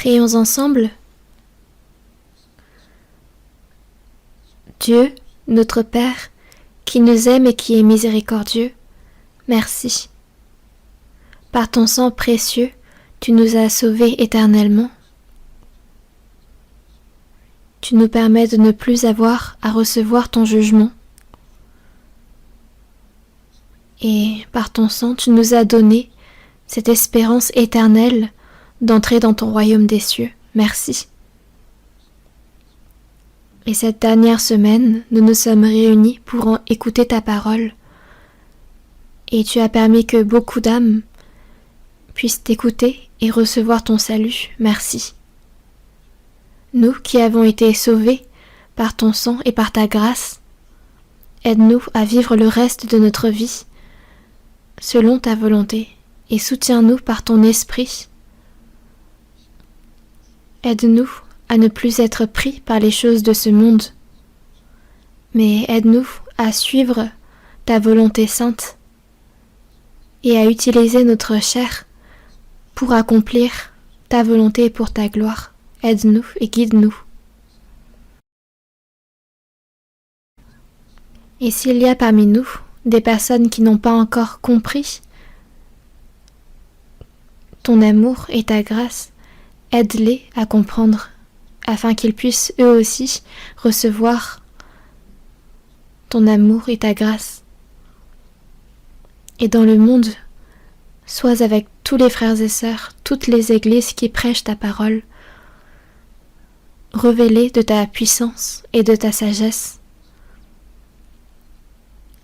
Prions ensemble. Dieu, notre Père, qui nous aime et qui est miséricordieux, merci. Par ton sang précieux, tu nous as sauvés éternellement. Tu nous permets de ne plus avoir à recevoir ton jugement. Et par ton sang, tu nous as donné cette espérance éternelle d'entrer dans ton royaume des cieux. Merci. Et cette dernière semaine, nous nous sommes réunis pour en écouter ta parole. Et tu as permis que beaucoup d'âmes puissent t'écouter et recevoir ton salut. Merci. Nous qui avons été sauvés par ton sang et par ta grâce, aide-nous à vivre le reste de notre vie selon ta volonté et soutiens-nous par ton esprit. Aide-nous à ne plus être pris par les choses de ce monde, mais aide-nous à suivre ta volonté sainte et à utiliser notre chair pour accomplir ta volonté et pour ta gloire. Aide-nous et guide-nous. Et s'il y a parmi nous des personnes qui n'ont pas encore compris ton amour et ta grâce, aide-les à comprendre, afin qu'ils puissent eux aussi recevoir ton amour et ta grâce. Et dans le monde, sois avec tous les frères et sœurs, toutes les églises qui prêchent ta parole, révélés de ta puissance et de ta sagesse,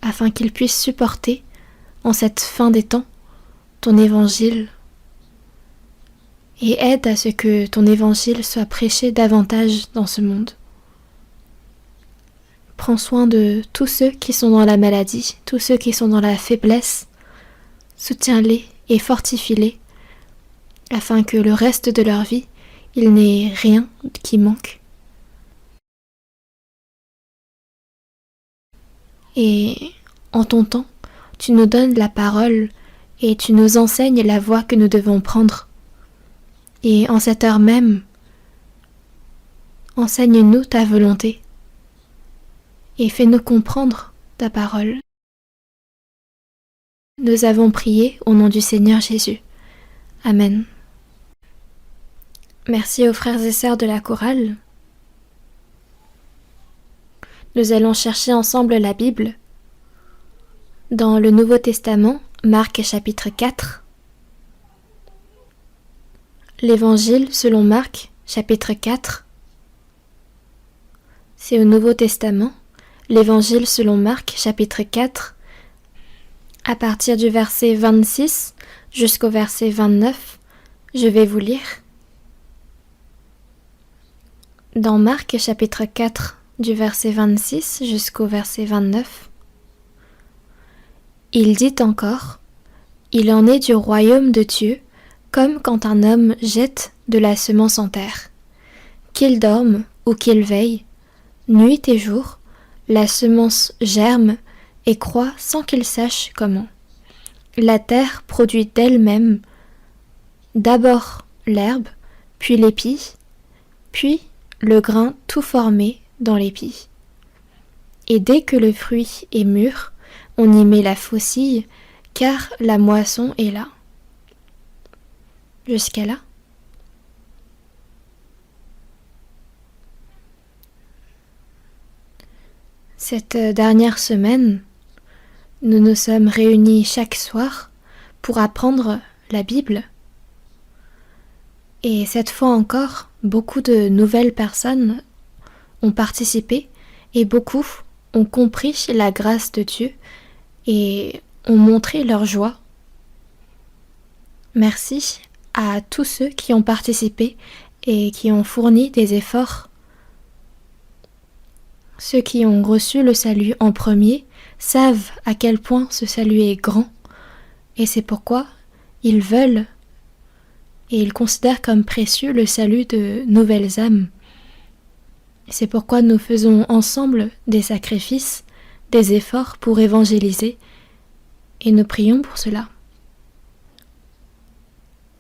afin qu'ils puissent supporter, en cette fin des temps, ton évangile, et aide à ce que ton évangile soit prêché davantage dans ce monde. Prends soin de tous ceux qui sont dans la maladie, tous ceux qui sont dans la faiblesse, soutiens-les et fortifie-les, afin que le reste de leur vie, il n'ait rien qui manque. Et en ton temps, tu nous donnes la parole et tu nous enseignes la voie que nous devons prendre. Et en cette heure même, enseigne-nous ta volonté et fais-nous comprendre ta parole. Nous avons prié au nom du Seigneur Jésus. Amen. Merci aux frères et sœurs de la chorale. Nous allons chercher ensemble la Bible dans le Nouveau Testament, Marc chapitre 4. L'Évangile selon Marc, chapitre 4. C'est au Nouveau Testament, l'Évangile selon Marc, chapitre 4, à partir du verset 26 jusqu'au verset 29, je vais vous lire. Dans Marc, chapitre 4, du verset 26 jusqu'au verset 29, il dit encore, « Il en est du royaume de Dieu, comme quand un homme jette de la semence en terre. Qu'il dorme ou qu'il veille, nuit et jour, la semence germe et croît sans qu'il sache comment. La terre produit d'elle-même d'abord l'herbe, puis l'épi, puis le grain tout formé dans l'épi. Et dès que le fruit est mûr, on y met la faucille, car la moisson est là. » Jusqu'à là. Cette dernière semaine, nous nous sommes réunis chaque soir pour apprendre la Bible. Et cette fois encore, beaucoup de nouvelles personnes ont participé et beaucoup ont compris la grâce de Dieu et ont montré leur joie. Merci à tous ceux qui ont participé et qui ont fourni des efforts. Ceux qui ont reçu le salut en premier savent à quel point ce salut est grand, et c'est pourquoi ils veulent et ils considèrent comme précieux le salut de nouvelles âmes. C'est pourquoi nous faisons ensemble des sacrifices, des efforts pour évangéliser, et nous prions pour cela.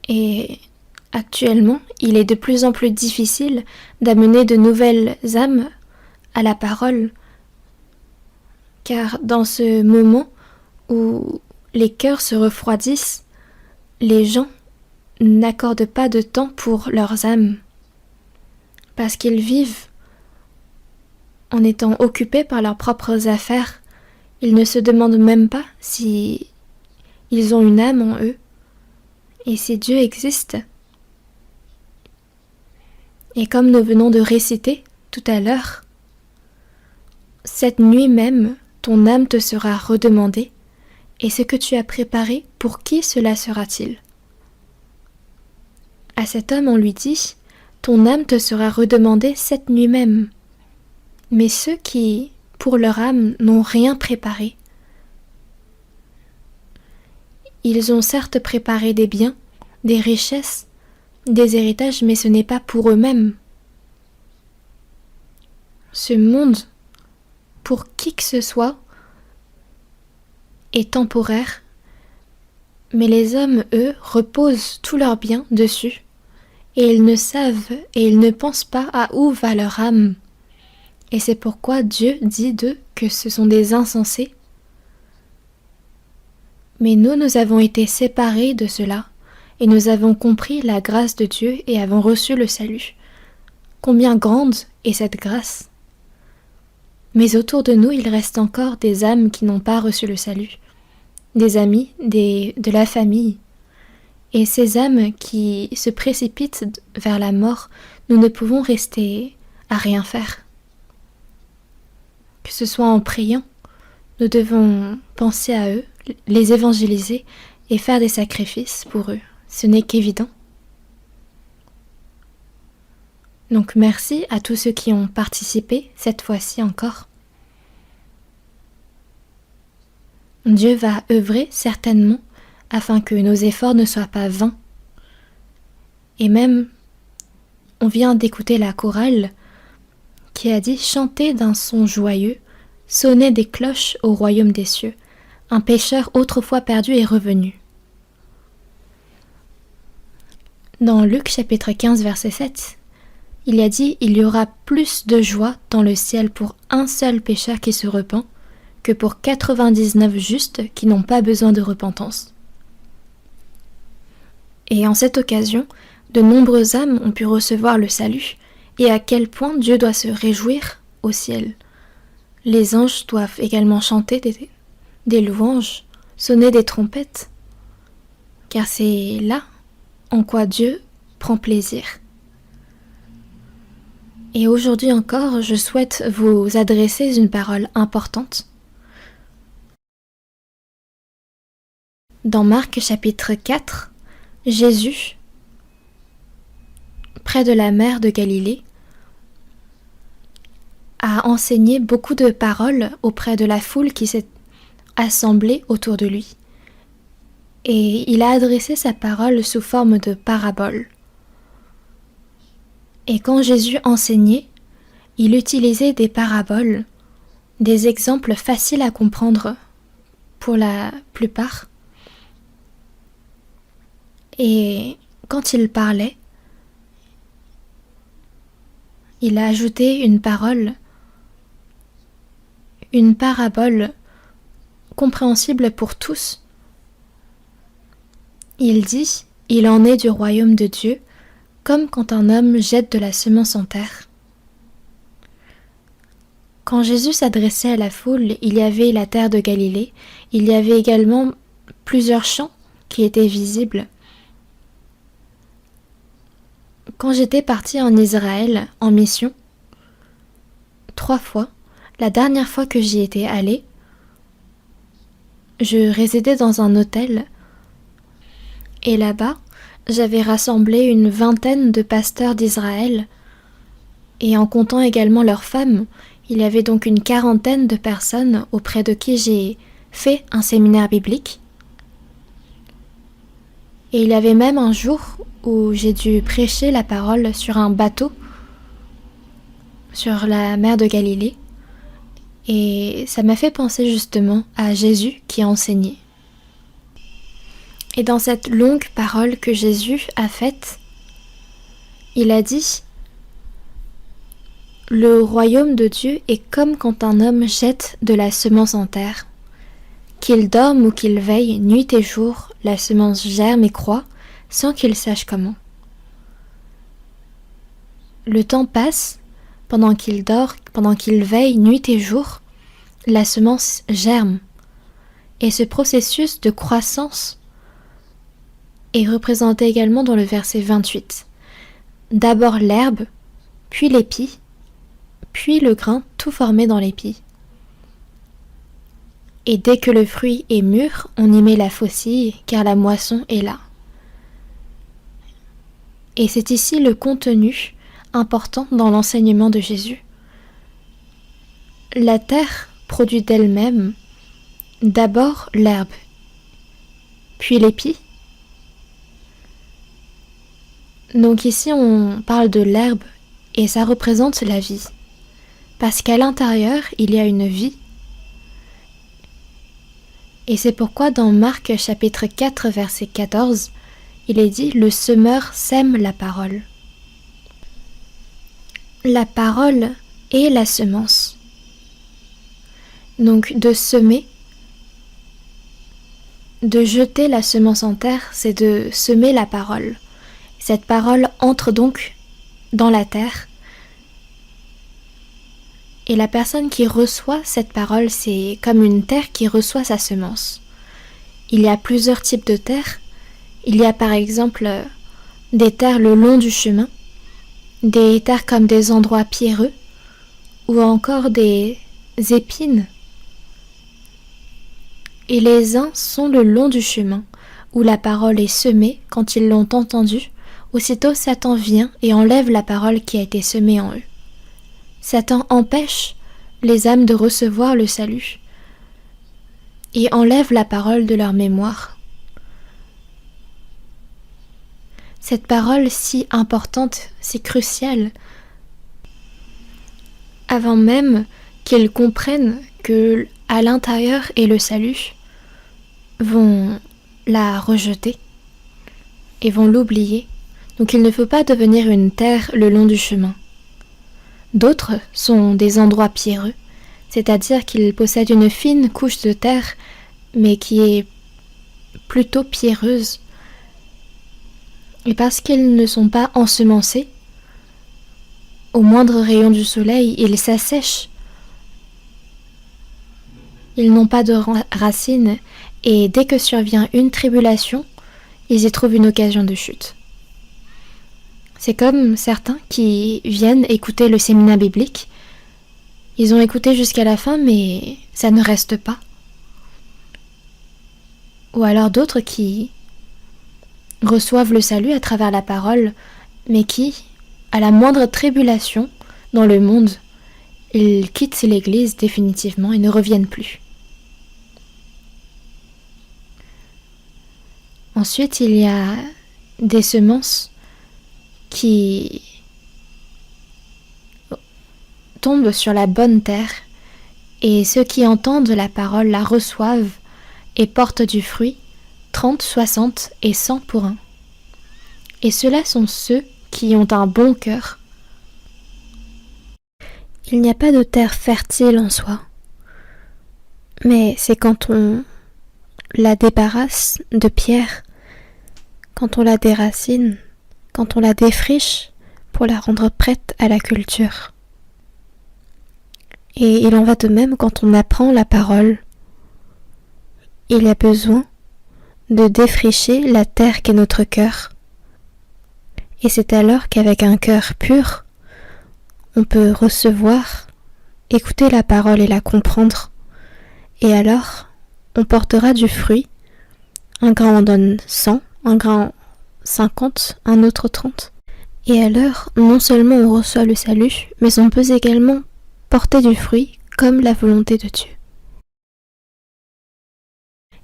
Et Actuellement, il est de plus en plus difficile d'amener de nouvelles âmes à la parole, car dans ce moment où les cœurs se refroidissent, les gens n'accordent pas de temps pour leurs âmes, parce qu'ils vivent en étant occupés par leurs propres affaires. Ils ne se demandent même pas si ils ont une âme en eux et si Dieu existe. Et comme nous venons de réciter tout à l'heure, cette nuit même, ton âme te sera redemandée, et ce que tu as préparé, pour qui cela sera-t-il? À cet homme, on lui dit, ton âme te sera redemandée cette nuit même. Mais ceux qui, pour leur âme, n'ont rien préparé, ils ont certes préparé des biens, des richesses, des héritages, mais ce n'est pas pour eux-mêmes. Ce monde, pour qui que ce soit, est temporaire, mais les hommes, eux, reposent tous leurs biens dessus, et ils ne savent et ils ne pensent pas à où va leur âme. Et c'est pourquoi Dieu dit d'eux que ce sont des insensés. Mais nous avons été séparés de cela, et nous avons compris la grâce de Dieu et avons reçu le salut. Combien grande est cette grâce! Mais autour de nous, il reste encore des âmes qui n'ont pas reçu le salut, des amis, de la famille. Et ces âmes qui se précipitent vers la mort, nous ne pouvons rester à rien faire. Que ce soit en priant, nous devons penser à eux, les évangéliser et faire des sacrifices pour eux. Ce n'est qu'évident. Donc merci à tous ceux qui ont participé, cette fois-ci encore. Dieu va œuvrer certainement afin que nos efforts ne soient pas vains. Et même, on vient d'écouter la chorale qui a dit « Chantez d'un son joyeux, sonnez des cloches au royaume des cieux, un pécheur autrefois perdu est revenu. » Dans Luc chapitre 15 verset 7, il y a dit « Il y aura plus de joie dans le ciel pour un seul pécheur qui se repent que pour 99 justes qui n'ont pas besoin de repentance. » Et en cette occasion, de nombreuses âmes ont pu recevoir le salut, et à quel point Dieu doit se réjouir au ciel. Les anges doivent également chanter des louanges, sonner des trompettes, car c'est là en quoi Dieu prend plaisir. Et aujourd'hui encore, je souhaite vous adresser une parole importante. Dans Marc chapitre 4, Jésus, près de la mer de Galilée, a enseigné beaucoup de paroles auprès de la foule qui s'est assemblée autour de lui. Et il a adressé sa parole sous forme de paraboles. Et quand Jésus enseignait, il utilisait des paraboles, des exemples faciles à comprendre pour la plupart. Et quand il parlait, il a ajouté une parabole compréhensible pour tous. Il dit « Il en est du royaume de Dieu, comme quand un homme jette de la semence en terre. » Quand Jésus s'adressait à la foule, il y avait la terre de Galilée, il y avait également plusieurs champs qui étaient visibles. Quand j'étais partie en Israël, en mission, 3 fois, la dernière fois que j'y étais allée, je résidais dans un hôtel et là-bas, j'avais rassemblé une vingtaine de pasteurs d'Israël et en comptant également leurs femmes, il y avait donc une quarantaine de personnes auprès de qui j'ai fait un séminaire biblique. Et il y avait même un jour où j'ai dû prêcher la parole sur un bateau sur la mer de Galilée. Et ça m'a fait penser justement à Jésus qui a enseigné. Et dans cette longue parole que Jésus a faite Il a dit: le royaume de Dieu est comme quand un homme jette de la semence en terre. Qu'il dorme ou qu'il veille, nuit et jour, la semence germe et croît, sans qu'il sache comment. Le temps passe, pendant qu'il dort, pendant qu'il veille, nuit et jour, la semence germe. Et ce processus de croissance est représenté également dans le verset 28. D'abord l'herbe, puis l'épi, puis le grain tout formé dans l'épi. Et dès que le fruit est mûr, on y met la faucille, car la moisson est là. Et c'est ici le contenu important dans l'enseignement de Jésus. La terre produit d'elle-même d'abord l'herbe, puis l'épi. Donc ici on parle de l'herbe et ça représente la vie. Parce qu'à l'intérieur, il y a une vie. Et c'est pourquoi dans Marc chapitre 4 verset 14, il est dit: le semeur sème la parole. La parole est la semence. Donc de semer, de jeter la semence en terre, c'est de semer la parole. Cette parole entre donc dans la terre. Et la personne qui reçoit cette parole, c'est comme une terre qui reçoit sa semence. Il y a plusieurs types de terres. Il y a par exemple des terres le long du chemin, des terres comme des endroits pierreux, ou encore des épines. Et les uns sont le long du chemin, où la parole est semée quand ils l'ont entendue. Aussitôt Satan vient et enlève la parole qui a été semée en eux. Satan empêche les âmes de recevoir le salut et enlève la parole de leur mémoire. Cette parole si importante, si cruciale, avant même qu'ils comprennent que à l'intérieur est le salut, vont la rejeter et vont l'oublier. Donc il ne faut pas devenir une terre le long du chemin. D'autres sont des endroits pierreux, c'est-à-dire qu'ils possèdent une fine couche de terre, mais qui est plutôt pierreuse. Et parce qu'ils ne sont pas ensemencés, au moindre rayon du soleil, ils s'assèchent. Ils n'ont pas de racines, et dès que survient une tribulation, ils y trouvent une occasion de chute. C'est comme certains qui viennent écouter le séminaire biblique. Ils ont écouté jusqu'à la fin, mais ça ne reste pas. Ou alors d'autres qui reçoivent le salut à travers la parole, mais qui, à la moindre tribulation dans le monde, ils quittent l'Église définitivement et ne reviennent plus. Ensuite, il y a des semences qui tombent sur la bonne terre, et ceux qui entendent la parole la reçoivent et portent du fruit, 30, 60 et 100 pour un. Et ceux-là sont ceux qui ont un bon cœur. Il n'y a pas de terre fertile en soi, mais c'est quand on la débarrasse de pierre, quand on la déracine, quand on la défriche pour la rendre prête à la culture. Et il en va de même quand on apprend la parole. Il y a besoin de défricher la terre qu'est notre cœur. Et c'est alors qu'avec un cœur pur, on peut recevoir, écouter la parole et la comprendre. Et alors, on portera du fruit. Un grain en donne 100, un grain 50, un autre 30. Et alors, non seulement on reçoit le salut, mais on peut également porter du fruit comme la volonté de Dieu.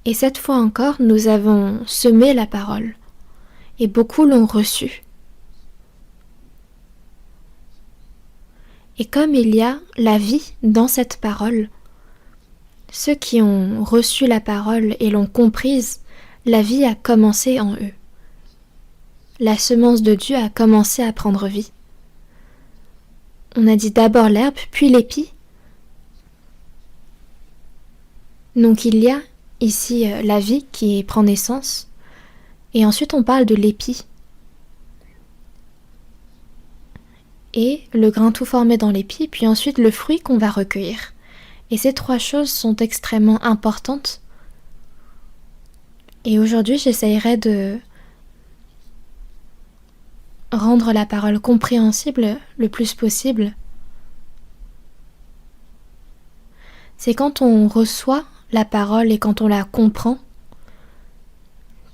Et cette fois encore, nous avons semé la parole, et beaucoup l'ont reçue. Et comme il y a la vie dans cette parole, ceux qui ont reçu la parole et l'ont comprise, la vie a commencé en eux. la semence de Dieu a commencé à prendre vie. On a dit d'abord l'herbe, puis l'épi. Donc il y a ici la vie qui prend naissance, et ensuite on parle de l'épi. Et le grain tout formé dans l'épi, puis ensuite le fruit qu'on va recueillir. Et ces trois choses sont extrêmement importantes. Et aujourd'hui, j'essayerai de rendre la parole compréhensible le plus possible. C'est quand on reçoit la parole et quand on la comprend.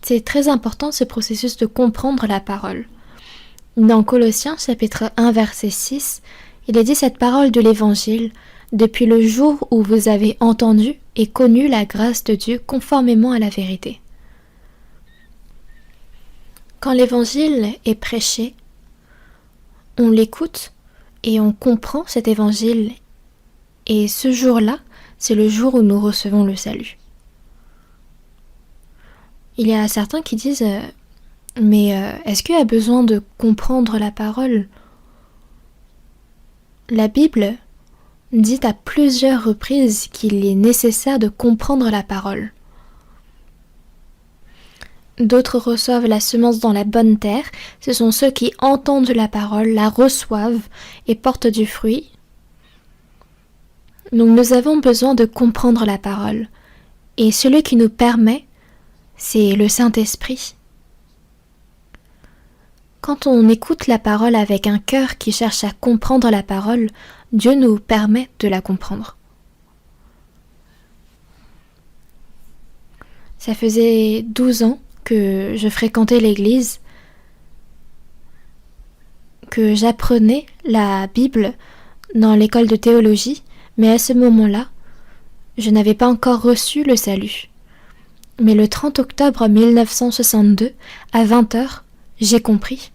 C'est très important ce processus de comprendre la parole. Dans Colossiens chapitre 1 verset 6, il est dit cette parole de l'Évangile, depuis le jour où vous avez entendu et connu la grâce de Dieu conformément à la vérité. Quand l'Évangile est prêché, on l'écoute et on comprend cet Évangile, et ce jour-là, c'est le jour où nous recevons le salut. Il y a certains qui disent mais est-ce qu'il y a besoin de comprendre la parole ? La Bible dit à plusieurs reprises qu'il est nécessaire de comprendre la parole. D'autres reçoivent la semence dans la bonne terre, ce sont ceux qui entendent la parole, la reçoivent et portent du fruit. Donc nous avons besoin de comprendre la parole, et celui qui nous permet, c'est le Saint-Esprit. Quand on écoute la parole avec un cœur qui cherche à comprendre la parole, Dieu nous permet de la comprendre. Ça faisait 12 ans que je fréquentais l'église, que j'apprenais la Bible dans l'école de théologie, mais à ce moment-là, je n'avais pas encore reçu le salut. Mais le 30 octobre 1962, à 20h, j'ai compris.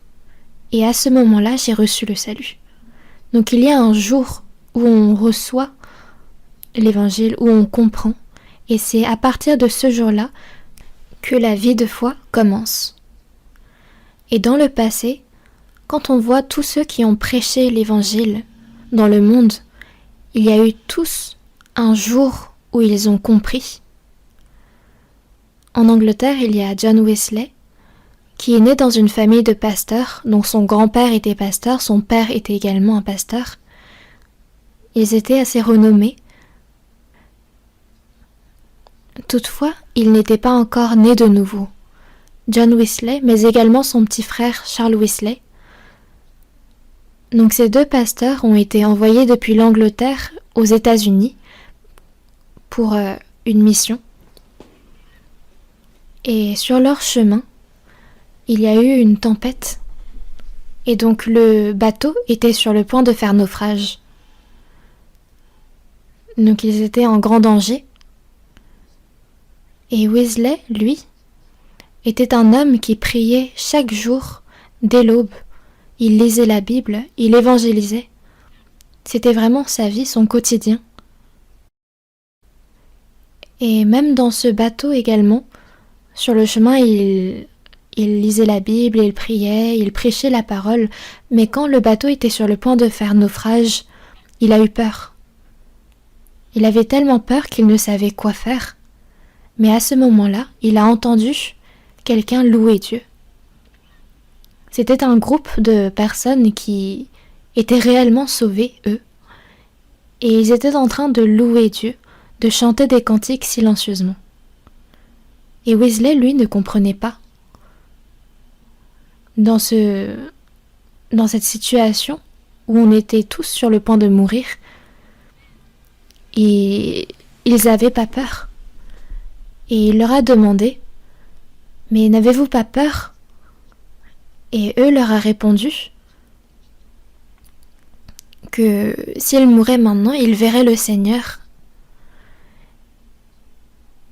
Et à ce moment-là, j'ai reçu le salut. Donc il y a un jour où on reçoit l'évangile, où on comprend. Et c'est à partir de ce jour-là que la vie de foi commence. Et dans le passé, quand on voit tous ceux qui ont prêché l'évangile dans le monde, il y a eu tous un jour où ils ont compris. En Angleterre, il y a John Wesley, qui est né dans une famille de pasteurs, dont son grand-père était pasteur, son père était également un pasteur. Ils étaient assez renommés. Toutefois, il n'était pas encore né de nouveau. John Wesley, mais également son petit frère Charles Wesley. Donc ces deux pasteurs ont été envoyés depuis l'Angleterre aux États-Unis pour une mission. Et sur leur chemin, il y a eu une tempête. Et donc le bateau était sur le point de faire naufrage. Donc ils étaient en grand danger. Et Wesley, lui, était un homme qui priait chaque jour dès l'aube. Il lisait la Bible, il évangélisait. C'était vraiment sa vie, son quotidien. Et même dans ce bateau également, sur le chemin, il lisait la Bible, il priait, il prêchait la parole, mais quand le bateau était sur le point de faire naufrage, il a eu peur. Il avait tellement peur qu'il ne savait quoi faire. Mais à ce moment-là, il a entendu quelqu'un louer Dieu. C'était un groupe de personnes qui étaient réellement sauvées, eux, et ils étaient en train de louer Dieu, de chanter des cantiques silencieusement. Et Wesley, lui, ne comprenait pas. Dans cette situation où on était tous sur le point de mourir, et ils n'avaient pas peur. Et il leur a demandé « Mais n'avez-vous pas peur ?» Et eux leur a répondu que s'ils mouraient maintenant, ils verraient le Seigneur.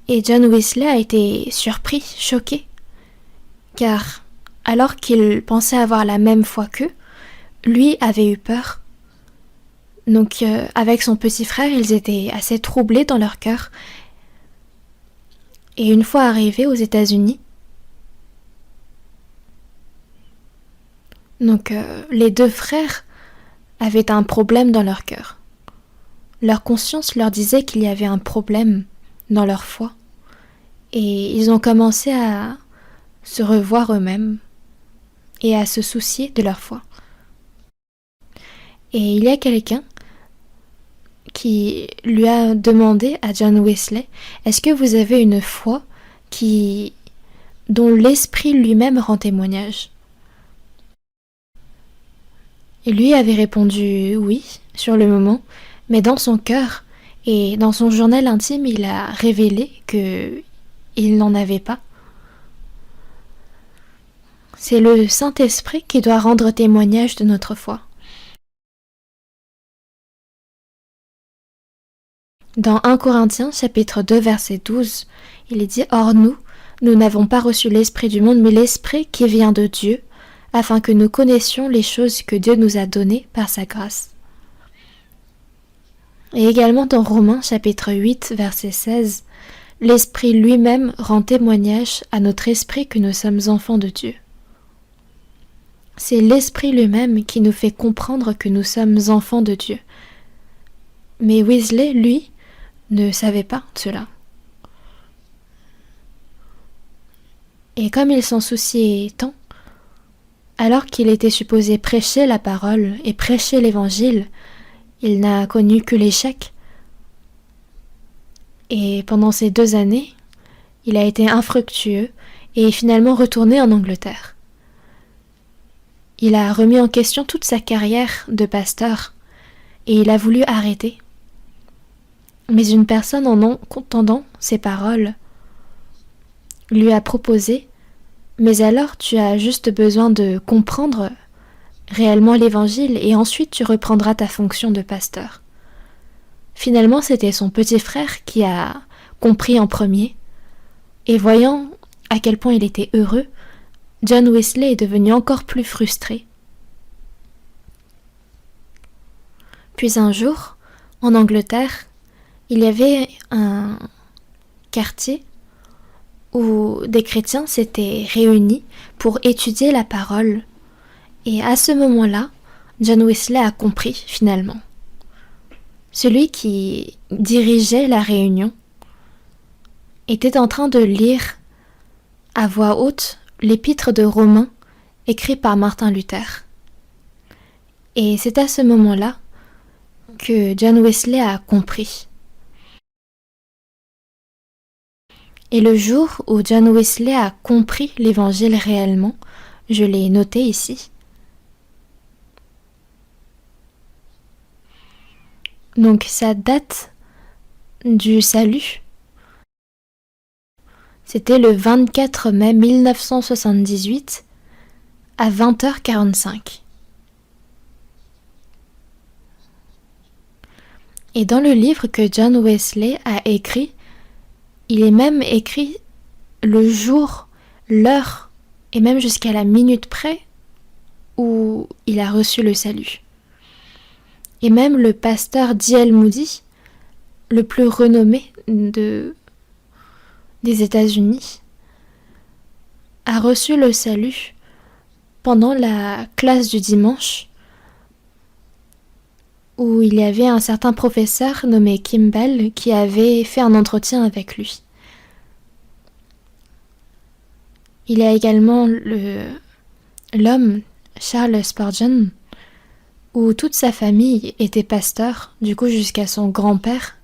Et John Wesley a été surpris, choqué, car alors qu'il pensait avoir la même foi qu'eux, lui avait eu peur. Donc avec son petit frère, ils étaient assez troublés dans leur cœur. Et une fois arrivés aux États-Unis, Donc les deux frères avaient un problème dans leur cœur. Leur conscience leur disait qu'il y avait un problème dans leur foi. Et ils ont commencé à se revoir eux-mêmes et à se soucier de leur foi. Et il y a quelqu'un qui lui a demandé à John Wesley, est-ce que vous avez une foi dont l'esprit lui-même rend témoignage? Et lui avait répondu oui, sur le moment, mais dans son cœur et dans son journal intime, il a révélé qu'il n'en avait pas. C'est le Saint-Esprit qui doit rendre témoignage de notre foi. Dans 1 Corinthiens, chapitre 2, verset 12, il est dit « Or nous n'avons pas reçu l'Esprit du monde, mais l'Esprit qui vient de Dieu, afin que nous connaissions les choses que Dieu nous a données par sa grâce. » Et également dans Romains, chapitre 8, verset 16, « L'Esprit lui-même rend témoignage à notre esprit que nous sommes enfants de Dieu. » C'est l'Esprit lui-même qui nous fait comprendre que nous sommes enfants de Dieu. Mais Wesley, lui, ne savait pas cela. Et comme il s'en souciait tant, alors qu'il était supposé prêcher la parole et prêcher l'Évangile, il n'a connu que l'échec. Et pendant ces 2 années, il a été infructueux et est finalement retourné en Angleterre. Il a remis en question toute sa carrière de pasteur et il a voulu arrêter. Mais une personne, en entendant ces paroles, lui a proposé « Mais alors tu as juste besoin de comprendre réellement l'Évangile et ensuite tu reprendras ta fonction de pasteur. » Finalement, c'était son petit frère qui a compris en premier, et voyant à quel point il était heureux, John Wesley est devenu encore plus frustré. Puis un jour, en Angleterre, il y avait un quartier où des chrétiens s'étaient réunis pour étudier la parole. Et à ce moment-là, John Wesley a compris finalement. Celui qui dirigeait la réunion était en train de lire à voix haute l'épître de Romains écrit par Martin Luther. Et c'est à ce moment-là que John Wesley a compris. Et le jour où John Wesley a compris l'Évangile réellement, je l'ai noté ici. Donc sa date du salut, c'était le 24 mai 1978 à 20h45. Et dans le livre que John Wesley a écrit, il est même écrit le jour, l'heure et même jusqu'à la minute près où il a reçu le salut. Et même le pasteur D.L. Moody, le plus renommé des États-Unis, a reçu le salut pendant la classe du dimanche où il y avait un certain professeur nommé Kimball qui avait fait un entretien avec lui. Il y a également l'homme Charles Spurgeon, où toute sa famille était pasteur, du coup jusqu'à son grand-père.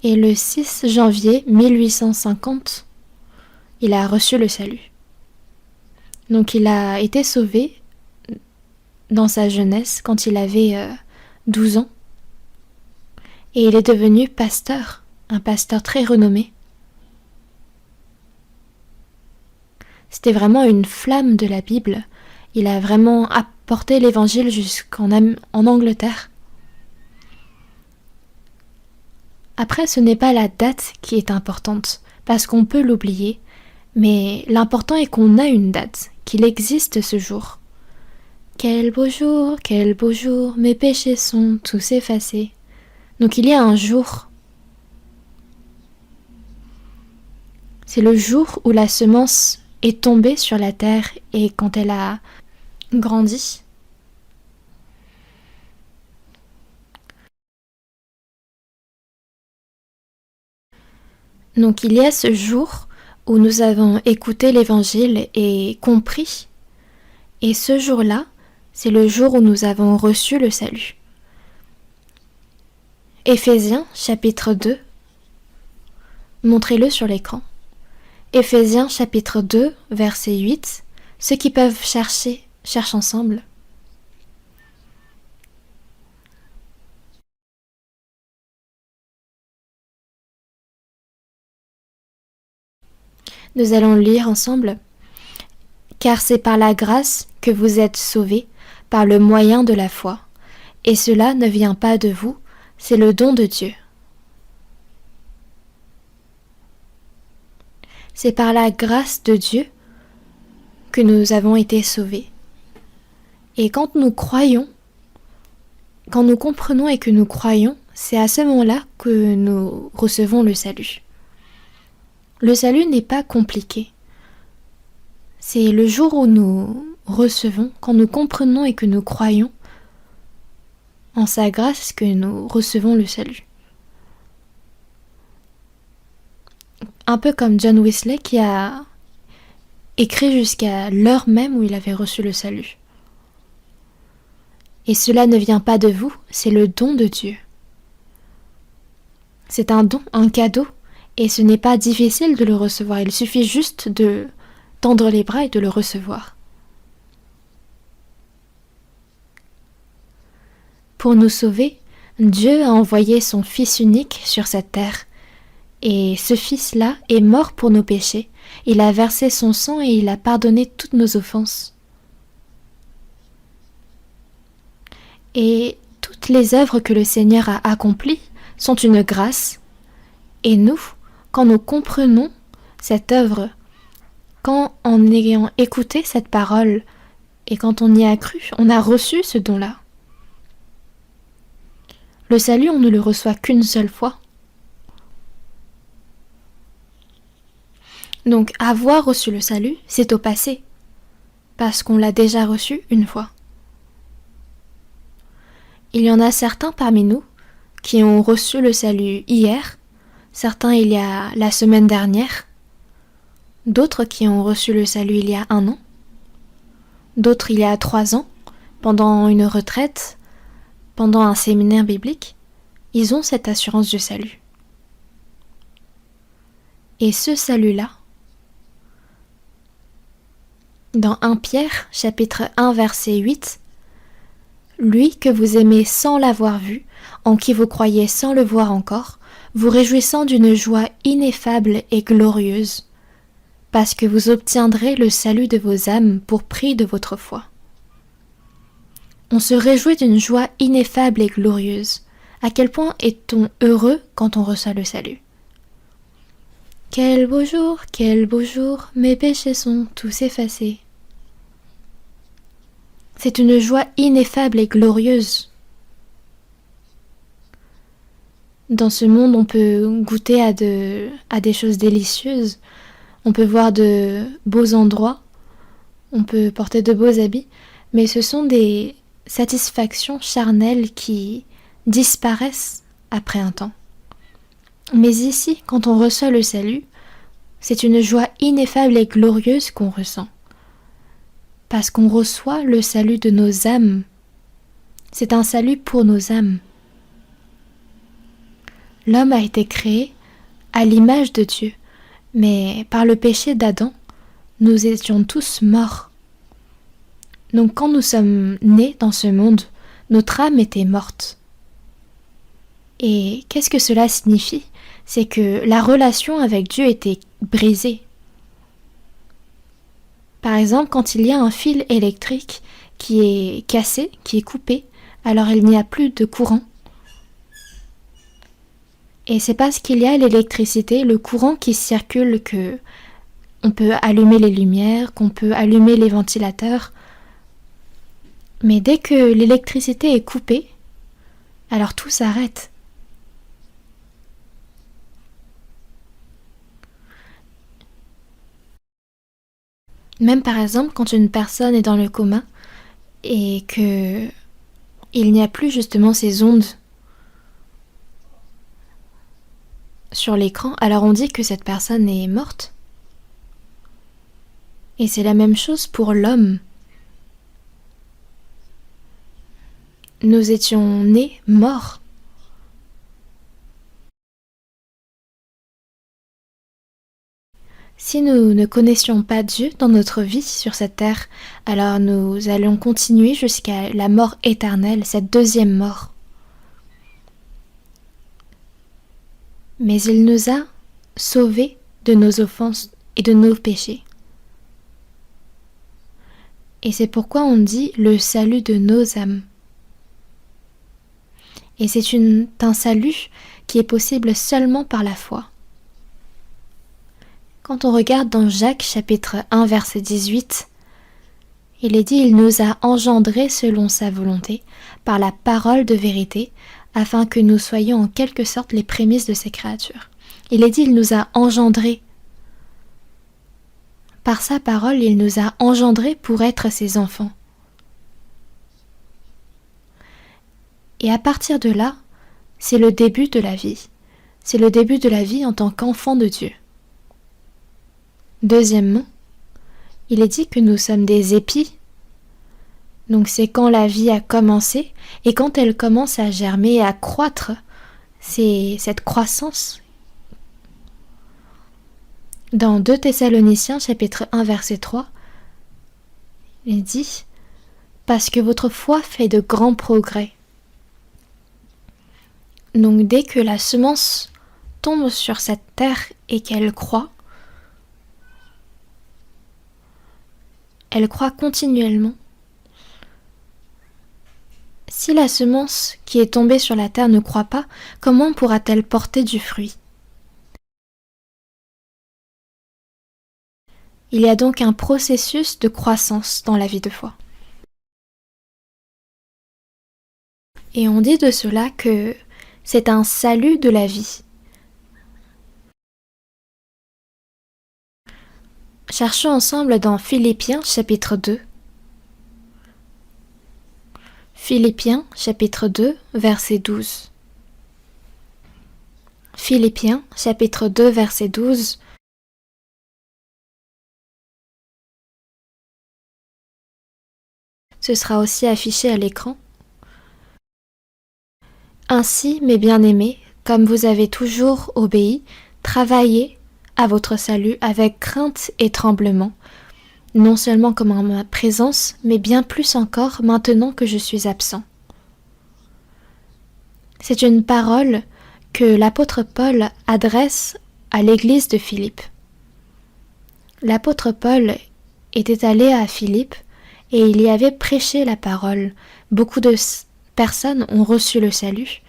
Et le 6 janvier 1850, il a reçu le salut. Donc il a été sauvé dans sa jeunesse, quand il avait 12 ans. Et il est devenu pasteur, un pasteur très renommé. C'était vraiment une flamme de la Bible. Il a vraiment apporté l'Évangile jusqu'en Angleterre. Après, ce n'est pas la date qui est importante, parce qu'on peut l'oublier, mais l'important est qu'on a une date, qu'il existe ce jour. Quel beau jour, mes péchés sont tous effacés. Donc il y a un jour. C'est le jour où la semence est tombée sur la terre et quand elle a grandit. Donc il y a ce jour où nous avons écouté l'Évangile et compris. Et ce jour-là, c'est le jour où nous avons reçu le salut. Éphésiens chapitre 2, montrez-le sur l'écran. Éphésiens chapitre 2, verset 8. Ceux qui peuvent chercher, cherchent ensemble. Nous allons lire ensemble. Car c'est par la grâce que vous êtes sauvés, par le moyen de la foi. Et cela ne vient pas de vous, c'est le don de Dieu. C'est par la grâce de Dieu que nous avons été sauvés. Et quand nous croyons, quand nous comprenons et que nous croyons, c'est à ce moment-là que nous recevons le salut. Le salut n'est pas compliqué. C'est le jour où nous recevons, quand nous comprenons et que nous croyons en sa grâce, que nous recevons le salut. Un peu comme John Wesley qui a écrit jusqu'à l'heure même où il avait reçu le salut. Et cela ne vient pas de vous, c'est le don de Dieu. C'est un don, un cadeau, et ce n'est pas difficile de le recevoir, il suffit juste de tendre les bras et de le recevoir. Pour nous sauver, Dieu a envoyé son Fils unique sur cette terre. Et ce Fils-là est mort pour nos péchés. Il a versé son sang et il a pardonné toutes nos offenses. Et toutes les œuvres que le Seigneur a accomplies sont une grâce. Et nous, quand nous comprenons cette œuvre, quand en ayant écouté cette parole et quand on y a cru, on a reçu ce don-là. Le salut, on ne le reçoit qu'une seule fois. Donc avoir reçu le salut, c'est au passé, parce qu'on l'a déjà reçu une fois. Il y en a certains parmi nous qui ont reçu le salut hier, certains il y a la semaine dernière, d'autres qui ont reçu le salut il y a 1 an, d'autres il y a 3 ans, pendant une retraite, pendant un séminaire biblique. Ils ont cette assurance du salut. Et ce salut-là, dans 1 Pierre, chapitre 1, verset 8, « Lui que vous aimez sans l'avoir vu, en qui vous croyez sans le voir encore, vous réjouissant d'une joie ineffable et glorieuse, parce que vous obtiendrez le salut de vos âmes pour prix de votre foi. » On se réjouit d'une joie ineffable et glorieuse. À quel point est-on heureux quand on reçoit le salut? Quel beau jour, mes péchés sont tous effacés. C'est une joie ineffable et glorieuse. Dans ce monde, on peut goûter à des choses délicieuses, on peut voir de beaux endroits, on peut porter de beaux habits, mais ce sont des satisfactions charnelles qui disparaissent après un temps. Mais ici, quand on reçoit le salut, c'est une joie ineffable et glorieuse qu'on ressent. Parce qu'on reçoit le salut de nos âmes. C'est un salut pour nos âmes. L'homme a été créé à l'image de Dieu, mais par le péché d'Adam, nous étions tous morts. Donc quand nous sommes nés dans ce monde, notre âme était morte. Et qu'est-ce que cela signifie? C'est que la relation avec Dieu était brisée. Par exemple, quand il y a un fil électrique qui est cassé, qui est coupé, alors il n'y a plus de courant. Et c'est parce qu'il y a l'électricité, le courant qui circule, que on peut allumer les lumières, qu'on peut allumer les ventilateurs. Mais dès que l'électricité est coupée, alors tout s'arrête. Même par exemple, quand une personne est dans le coma, et que il n'y a plus justement ces ondes sur l'écran, alors on dit que cette personne est morte. Et c'est la même chose pour l'homme. Nous étions nés morts. Si nous ne connaissions pas Dieu dans notre vie sur cette terre, alors nous allons continuer jusqu'à la mort éternelle, cette deuxième mort. Mais il nous a sauvés de nos offenses et de nos péchés. Et c'est pourquoi on dit le salut de nos âmes. Et c'est un salut qui est possible seulement par la foi. Quand on regarde dans Jacques chapitre 1 verset 18, il est dit « Il nous a engendrés selon sa volonté, par la parole de vérité, afin que nous soyons en quelque sorte les prémices de ses créatures. » Il est dit « Il nous a engendrés ». Par sa parole, il nous a engendrés pour être ses enfants. Et à partir de là, c'est le début de la vie. C'est le début de la vie en tant qu'enfant de Dieu. Deuxièmement, il est dit que nous sommes des épis. Donc c'est quand la vie a commencé et quand elle commence à germer et à croître, c'est cette croissance. Dans 2 Thessaloniciens chapitre 1 verset 3, il dit « Parce que votre foi fait de grands progrès ». Donc dès que la semence tombe sur cette terre et qu'elle croît, elle croît continuellement. Si la semence qui est tombée sur la terre ne croît pas, comment pourra-t-elle porter du fruit? Il y a donc un processus de croissance dans la vie de foi. Et on dit de cela que c'est un salut de la vie. Cherchons ensemble dans Philippiens chapitre 2. Philippiens chapitre 2 verset 12. Philippiens chapitre 2 verset 12. Ce sera aussi affiché à l'écran. Ainsi, mes bien-aimés, comme vous avez toujours obéi, travaillez à votre salut avec crainte et tremblement, non seulement comme en ma présence, mais bien plus encore maintenant que je suis absent. C'est une parole que l'apôtre Paul adresse à l'église de Philippe. L'apôtre Paul était allé à Philippe et il y avait prêché la parole. Beaucoup de personnes ont reçu le salut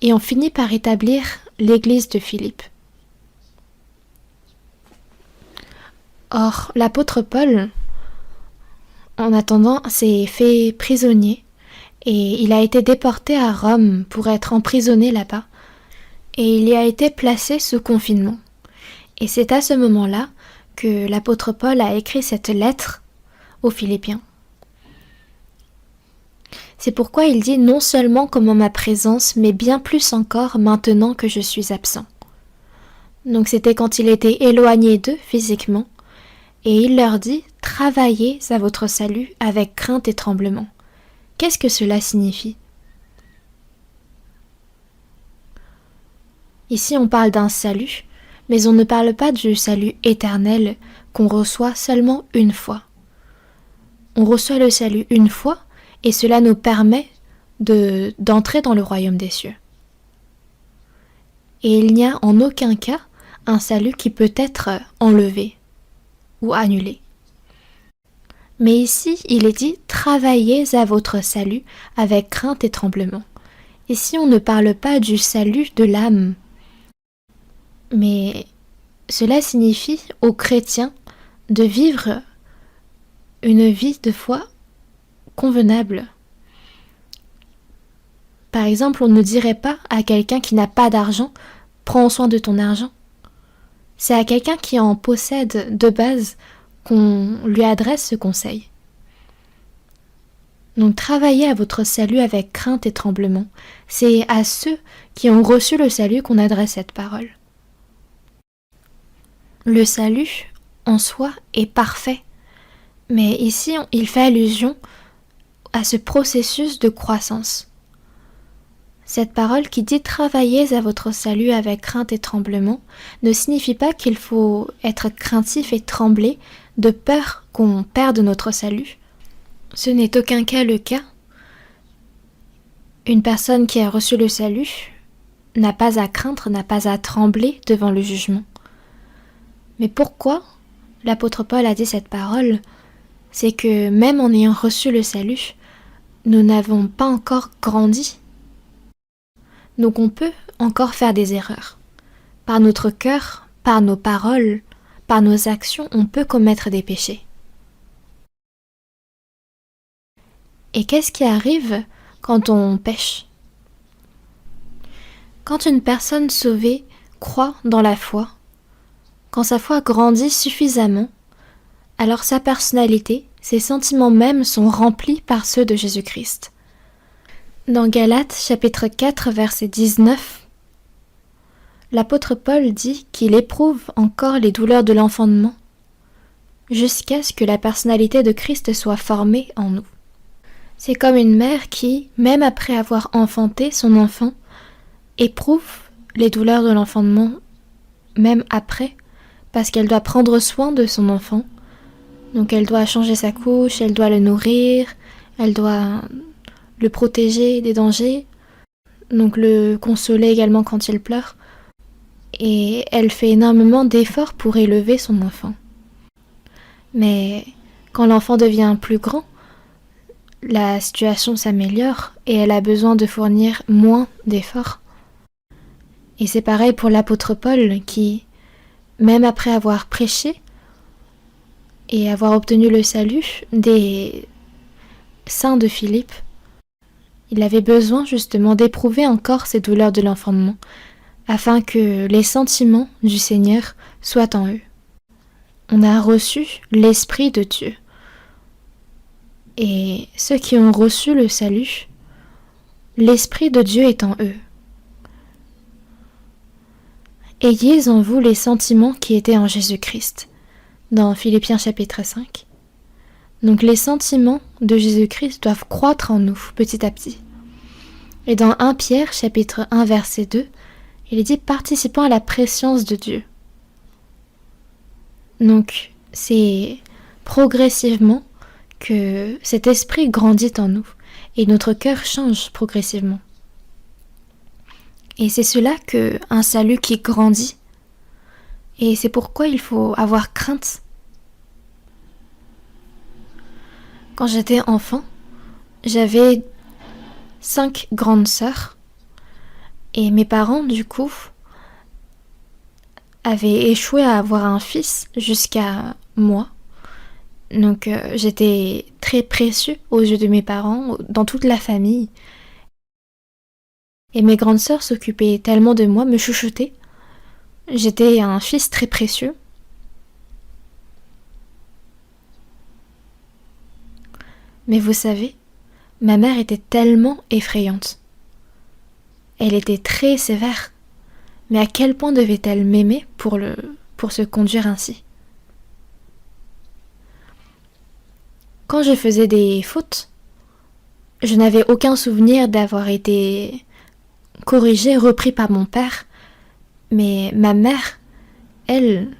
et ont fini par établir l'église de Philippe. Or, l'apôtre Paul, en attendant, s'est fait prisonnier et il a été déporté à Rome pour être emprisonné là-bas et il y a été placé sous confinement. Et c'est à ce moment-là que l'apôtre Paul a écrit cette lettre aux Philippiens. C'est pourquoi il dit non seulement comme en ma présence, mais bien plus encore maintenant que je suis absent. Donc c'était quand il était éloigné d'eux physiquement, et il leur dit « Travaillez à votre salut avec crainte et tremblement ». Qu'est-ce que cela signifie? Ici on parle d'un salut, mais on ne parle pas du salut éternel qu'on reçoit seulement une fois. On reçoit le salut une fois, et cela nous permet d'entrer dans le royaume des cieux. Et il n'y a en aucun cas un salut qui peut être enlevé ou annulé. Mais ici, il est dit « Travaillez à votre salut avec crainte et tremblement ». Ici, on ne parle pas du salut de l'âme, mais cela signifie aux chrétiens de vivre une vie de foi convenable. Par exemple, on ne dirait pas à quelqu'un qui n'a pas d'argent « Prends soin de ton argent ». C'est à quelqu'un qui en possède de base qu'on lui adresse ce conseil. Donc travaillez à votre salut avec crainte et tremblement. C'est à ceux qui ont reçu le salut qu'on adresse cette parole. Le salut, en soi, est parfait. Mais ici, il fait allusion à ce processus de croissance. Cette parole qui dit « travaillez à votre salut avec crainte et tremblement » ne signifie pas qu'il faut être craintif et trembler de peur qu'on perde notre salut. Ce n'est aucun cas le cas. Une personne qui a reçu le salut n'a pas à craindre, n'a pas à trembler devant le jugement. Mais pourquoi l'apôtre Paul a dit cette parole? C'est que même en ayant reçu le salut, nous n'avons pas encore grandi. Donc on peut encore faire des erreurs. Par notre cœur, par nos paroles, par nos actions, on peut commettre des péchés. Et qu'est-ce qui arrive quand on pêche? Quand une personne sauvée croit dans la foi, quand sa foi grandit suffisamment, alors sa personnalité, ses sentiments même sont remplis par ceux de Jésus-Christ. Dans Galates chapitre 4 verset 19, l'apôtre Paul dit qu'il éprouve encore les douleurs de l'enfantement jusqu'à ce que la personnalité de Christ soit formée en nous. C'est comme une mère qui, même après avoir enfanté son enfant, éprouve les douleurs de l'enfantement même après, parce qu'elle doit prendre soin de son enfant. Donc elle doit changer sa couche, elle doit le nourrir, elle doit le protéger des dangers, donc le consoler également quand il pleure. Et elle fait énormément d'efforts pour élever son enfant. Mais quand l'enfant devient plus grand, la situation s'améliore et elle a besoin de fournir moins d'efforts. Et c'est pareil pour l'apôtre Paul qui, même après avoir prêché et avoir obtenu le salut des saints de Philippe, il avait besoin justement d'éprouver encore ces douleurs de l'enfantement, afin que les sentiments du Seigneur soient en eux. On a reçu l'Esprit de Dieu. Et ceux qui ont reçu le salut, l'Esprit de Dieu est en eux. Ayez en vous les sentiments qui étaient en Jésus-Christ, dans Philippiens chapitre 5. Donc les sentiments de Jésus-Christ doivent croître en nous petit à petit. Et dans 1 Pierre chapitre 1 verset 2, il est dit participant à la préscience de Dieu. Donc c'est progressivement que cet esprit grandit en nous et notre cœur change progressivement. Et c'est cela qu'un salut qui grandit. Et c'est pourquoi il faut avoir crainte. Quand j'étais enfant, j'avais 5 grandes sœurs et mes parents, du coup, avaient échoué à avoir un fils jusqu'à moi. Donc j'étais très précieux aux yeux de mes parents, dans toute la famille. Et mes grandes sœurs s'occupaient tellement de moi, me chouchoutaient. J'étais un fils très précieux. Mais vous savez, ma mère était tellement effrayante. Elle était très sévère. Mais à quel point devait-elle m'aimer pour se conduire ainsi? Quand je faisais des fautes, je n'avais aucun souvenir d'avoir été corrigée, repris par mon père. Mais ma mère, elle,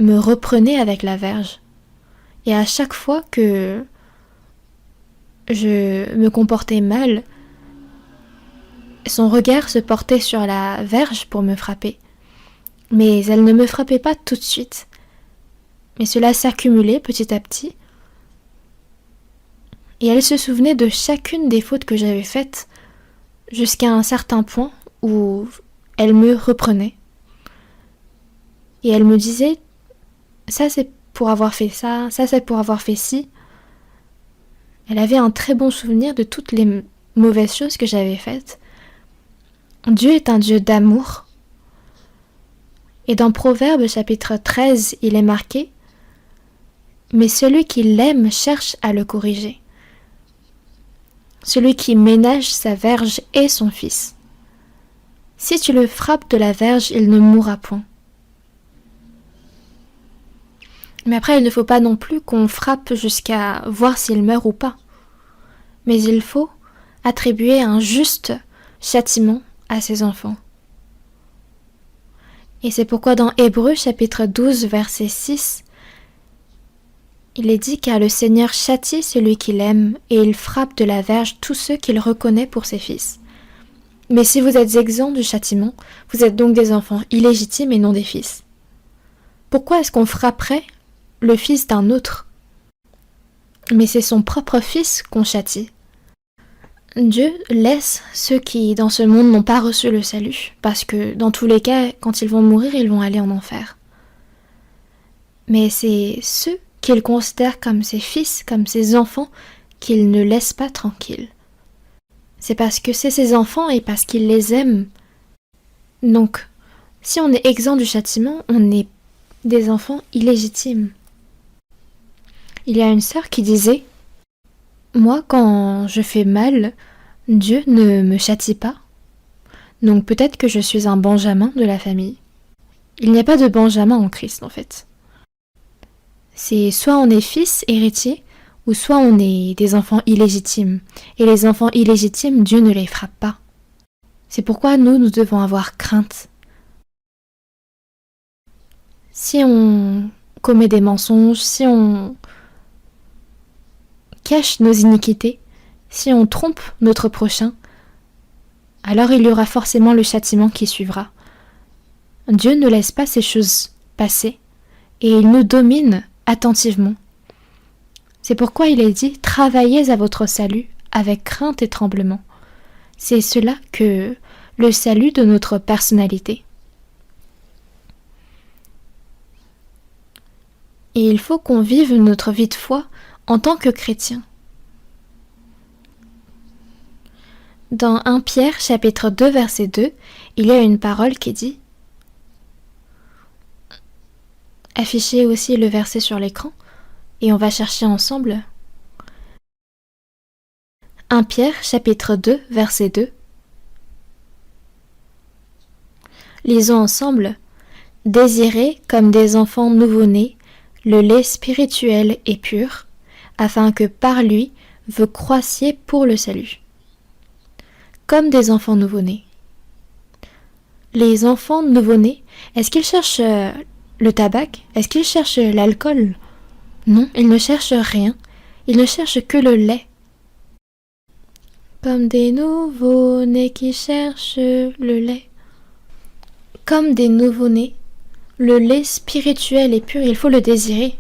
me reprenait avec la verge. Et à chaque fois que je me comportais mal, son regard se portait sur la verge pour me frapper. Mais elle ne me frappait pas tout de suite. Mais cela s'accumulait petit à petit. Et elle se souvenait de chacune des fautes que j'avais faites jusqu'à un certain point où elle me reprenait. Et elle me disait « ça c'est pour avoir fait ça, ça c'est pour avoir fait ci ». Elle avait un très bon souvenir de toutes les mauvaises choses que j'avais faites. Dieu est un Dieu d'amour. Et dans Proverbes chapitre 13, il est marqué « Mais celui qui l'aime cherche à le corriger ». celui qui ménage sa verge et son fils. Si tu le frappes de la verge, il ne mourra point. Mais après, il ne faut pas non plus qu'on frappe jusqu'à voir s'il meurt ou pas. Mais il faut attribuer un juste châtiment à ses enfants. Et c'est pourquoi dans Hébreux chapitre 12 verset 6, il est dit car le Seigneur châtie celui qu'il aime et il frappe de la verge tous ceux qu'il reconnaît pour ses fils. Mais si vous êtes exempts du châtiment, vous êtes donc des enfants illégitimes et non des fils. Pourquoi est-ce qu'on frapperait le fils d'un autre? Mais c'est son propre fils qu'on châtie. Dieu laisse ceux qui, dans ce monde, n'ont pas reçu le salut, parce que, dans tous les cas, quand ils vont mourir, ils vont aller en enfer. Mais c'est ceux qu'il considère comme ses fils, comme ses enfants, qu'il ne laisse pas tranquilles. C'est parce que c'est ses enfants et parce qu'il les aime. Donc, si on est exempt du châtiment, on est des enfants illégitimes. Il y a une sœur qui disait « Moi, quand je fais mal, Dieu ne me châtie pas. Donc peut-être que je suis un Benjamin de la famille. » Il n'y a pas de Benjamin en Christ, en fait. C'est soit on est fils héritier, ou soit on est des enfants illégitimes. Et les enfants illégitimes, Dieu ne les frappe pas. C'est pourquoi nous devons avoir crainte. Si on commet des mensonges, si on cache nos iniquités, si on trompe notre prochain, alors il y aura forcément le châtiment qui suivra. Dieu ne laisse pas ces choses passer et il nous domine attentivement. C'est pourquoi il est dit « Travaillez à votre salut avec crainte et tremblement ». C'est cela que le salut de notre personnalité. Et il faut qu'on vive notre vie de foi en tant que chrétien. Dans 1 Pierre chapitre 2 verset 2, il y a une parole qui dit, affichez aussi le verset sur l'écran et on va chercher ensemble. 1 Pierre chapitre 2 verset 2. Lisons ensemble. Désirez comme des enfants nouveau-nés le lait spirituel et pur, afin que par lui vous croissiez pour le salut. Comme des enfants nouveau-nés. Les enfants nouveau-nés, est-ce qu'ils cherchent le tabac? Est-ce qu'ils cherchent l'alcool? Non, ils ne cherchent rien. Ils ne cherchent que le lait. Comme des nouveau-nés qui cherchent le lait. Comme des nouveau-nés, le lait spirituel et pur, il faut le désirer.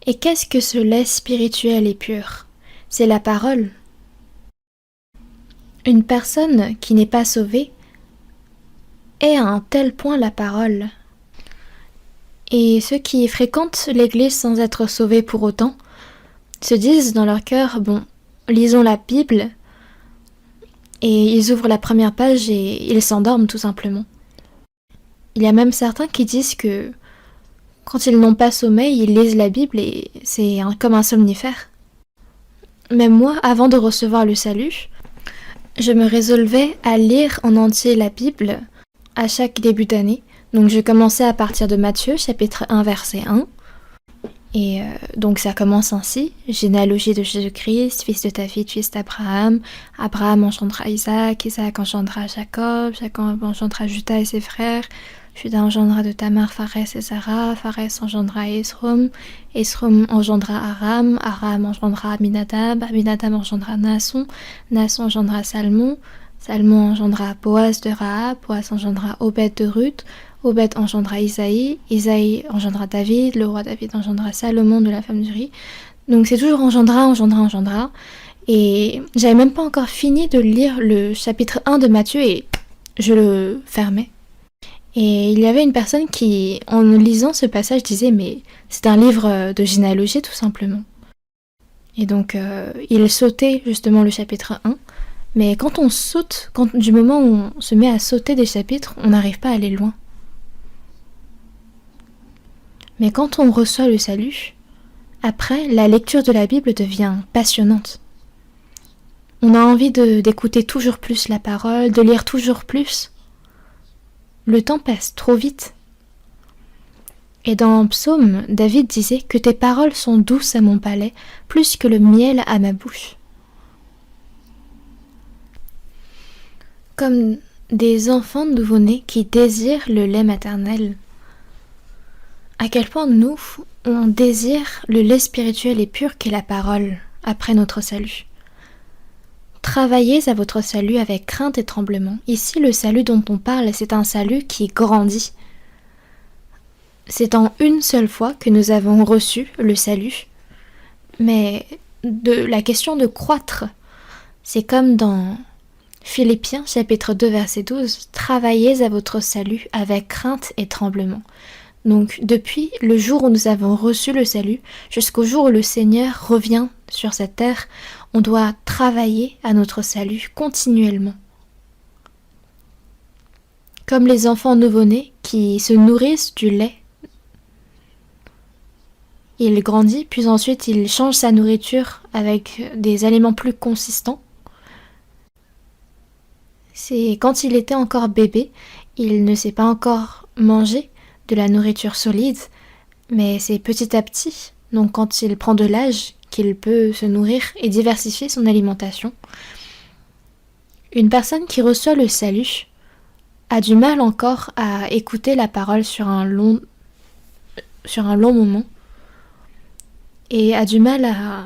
Et qu'est-ce que ce lait spirituel et pur? C'est la parole. Une personne qui n'est pas sauvée est à un tel point la parole. Et ceux qui fréquentent l'église sans être sauvés pour autant se disent dans leur cœur, bon, lisons la Bible, et ils ouvrent la première page et ils s'endorment tout simplement. Il y a même certains qui disent que quand ils n'ont pas sommeil, ils lisent la Bible et c'est comme un somnifère. Même moi, avant de recevoir le salut, je me résolvais à lire en entier la Bible à chaque début d'année. Donc je commençais à partir de Matthieu, chapitre 1, verset 1. Et donc ça commence ainsi. Généalogie de Jésus-Christ, fils de David, fils d'Abraham. Abraham engendra Isaac, Isaac engendra Jacob, Jacob engendra Judas et ses frères. Judas engendra de Tamar, Pharès et Zara, Pharès engendra Esrom, Esrom engendra Aram, Aram engendra Aminadab, Aminadab engendra Naasson, Naasson engendra Salmon, Salmon engendra Boaz de Rahab, Boaz engendra Obed de Ruth, Obed engendra Isaïe, Isaïe engendra David, le roi David engendra Salomon de la femme d'Uri. Donc c'est toujours engendra. Et j'avais même pas encore fini de lire le chapitre 1 de Matthieu et je le fermais. Et il y avait une personne qui, en lisant ce passage, disait « mais c'est un livre de généalogie tout simplement ». Et donc il sautait justement le chapitre 1, mais quand on saute, du moment où on se met à sauter des chapitres, on n'arrive pas à aller loin. Mais quand on reçoit le salut, après, la lecture de la Bible devient passionnante. On a envie d'écouter toujours plus la parole, de lire toujours plus. Le temps passe trop vite. Et dans Psaume, David disait que tes paroles sont douces à mon palais, plus que le miel à ma bouche. Comme des enfants nouveau-nés qui désirent le lait maternel. À quel point nous, on désire le lait spirituel et pur qu'est la parole après notre salut. Travaillez à votre salut avec crainte et tremblement. Ici, le salut dont on parle, c'est un salut qui grandit. C'est en une seule fois que nous avons reçu le salut. Mais la question de croître, c'est comme dans Philippiens chapitre 2 verset 12, travaillez à votre salut avec crainte et tremblement. Donc depuis le jour où nous avons reçu le salut, jusqu'au jour où le Seigneur revient sur cette terre, on doit travailler à notre salut continuellement. Comme les enfants nouveau-nés qui se nourrissent du lait. Il grandit, puis ensuite il change sa nourriture avec des aliments plus consistants. C'est quand il était encore bébé, il ne sait pas encore manger de la nourriture solide, mais c'est petit à petit, donc quand il prend de l'âge, qu'il peut se nourrir et diversifier son alimentation. Une personne qui reçoit le salut a du mal encore à écouter la parole sur un long moment et a du mal à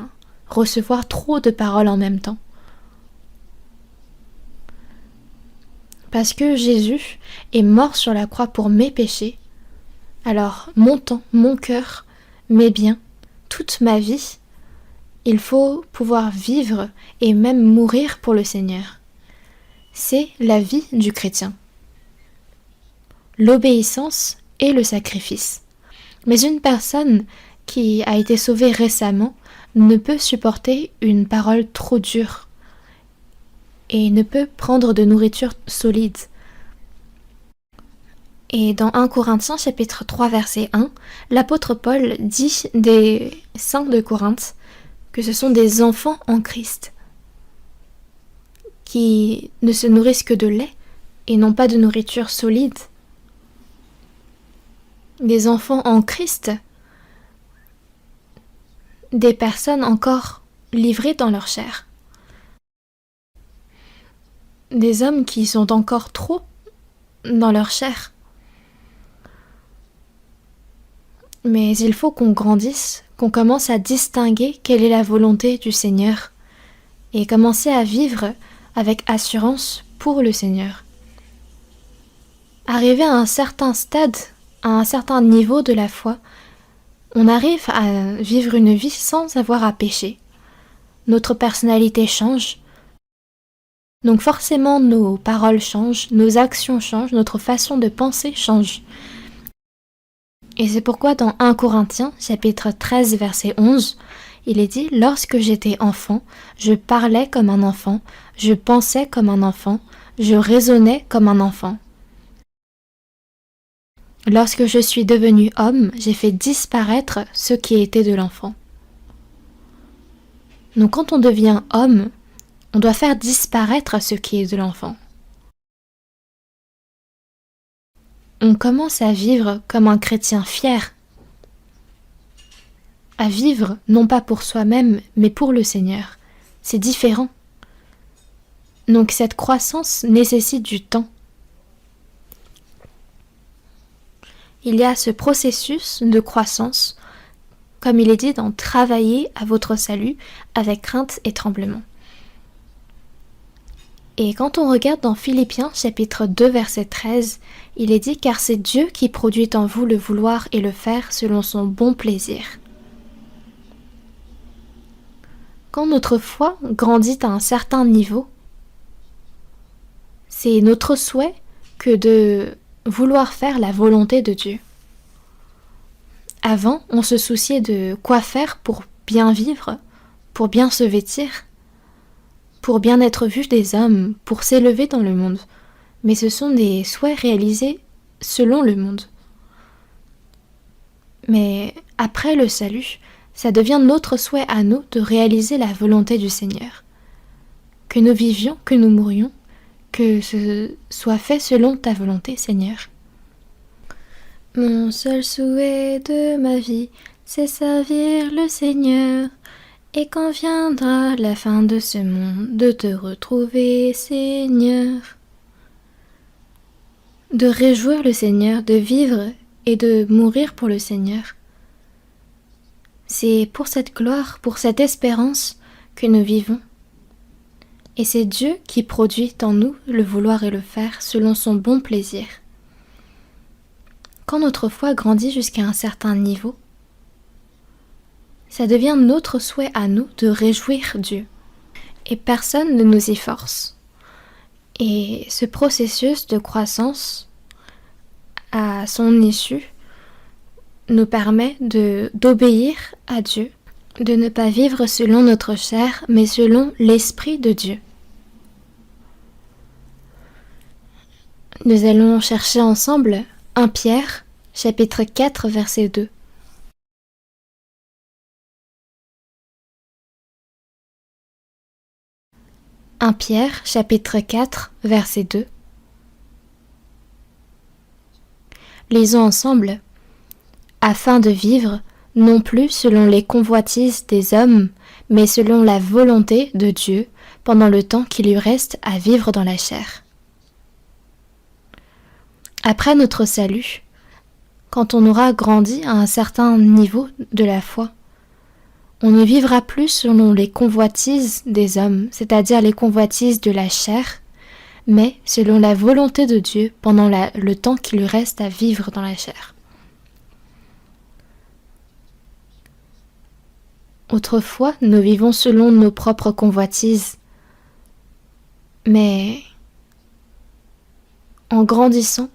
recevoir trop de paroles en même temps. Parce que Jésus est mort sur la croix pour mes péchés, alors mon temps, mon cœur, mes biens, toute ma vie, il faut pouvoir vivre et même mourir pour le Seigneur. C'est la vie du chrétien. L'obéissance et le sacrifice. Mais une personne qui a été sauvée récemment ne peut supporter une parole trop dure et ne peut prendre de nourriture solide. Et dans 1 Corinthiens chapitre 3 verset 1, l'apôtre Paul dit des saints de Corinthe que ce sont des enfants en Christ qui ne se nourrissent que de lait et non pas de nourriture solide. Des enfants en Christ, des personnes encore livrées dans leur chair. Des hommes qui sont encore trop dans leur chair. Mais il faut qu'on grandisse, qu'on commence à distinguer quelle est la volonté du Seigneur et commencer à vivre avec assurance pour le Seigneur. Arriver à un certain stade, à un certain niveau de la foi, on arrive à vivre une vie sans avoir à pécher. Notre personnalité change, donc forcément nos paroles changent, nos actions changent, notre façon de penser change. Et c'est pourquoi dans 1 Corinthiens, chapitre 13, verset 11, il est dit « Lorsque j'étais enfant, je parlais comme un enfant, je pensais comme un enfant, je raisonnais comme un enfant. Lorsque je suis devenu homme, j'ai fait disparaître ce qui était de l'enfant. » Donc quand on devient homme, on doit faire disparaître ce qui est de l'enfant. On commence à vivre comme un chrétien fier, à vivre non pas pour soi-même, mais pour le Seigneur. C'est différent. Donc cette croissance nécessite du temps. Il y a ce processus de croissance, comme il est dit dans « Travailler à votre salut avec crainte et tremblement ». Et quand on regarde dans Philippiens chapitre 2 verset 13, il est dit « Car c'est Dieu qui produit en vous le vouloir et le faire selon son bon plaisir. » Quand notre foi grandit à un certain niveau, c'est notre souhait que de vouloir faire la volonté de Dieu. Avant, on se souciait de quoi faire pour bien vivre, pour bien se vêtir, pour bien être vu des hommes, pour s'élever dans le monde. Mais ce sont des souhaits réalisés selon le monde. Mais après le salut, ça devient notre souhait à nous de réaliser la volonté du Seigneur. que nous vivions, que nous mourions, que ce soit fait selon ta volonté, Seigneur. Mon seul souhait de ma vie, c'est servir le Seigneur. Et quand viendra la fin de ce monde, de te retrouver, Seigneur. De réjouir le Seigneur, de vivre et de mourir pour le Seigneur. C'est pour cette gloire, pour cette espérance que nous vivons. Et c'est Dieu qui produit en nous le vouloir et le faire selon son bon plaisir. Quand notre foi grandit jusqu'à un certain niveau, ça devient notre souhait à nous de réjouir Dieu. Et personne ne nous y force. Et ce processus de croissance, à son issue, nous permet d'obéir à Dieu, de ne pas vivre selon notre chair, mais selon l'Esprit de Dieu. Nous allons chercher ensemble 1 Pierre, chapitre 4, verset 2. 1 Pierre, chapitre 4, verset 2. Lisons ensemble. Afin de vivre, non plus selon les convoitises des hommes, mais selon la volonté de Dieu, pendant le temps qui lui reste à vivre dans la chair. Après notre salut, quand on aura grandi à un certain niveau de la foi, on ne vivra plus selon les convoitises des hommes, c'est-à-dire les convoitises de la chair, mais selon la volonté de Dieu pendant le temps qui lui reste à vivre dans la chair. Autrefois, nous vivons selon nos propres convoitises, mais en grandissant,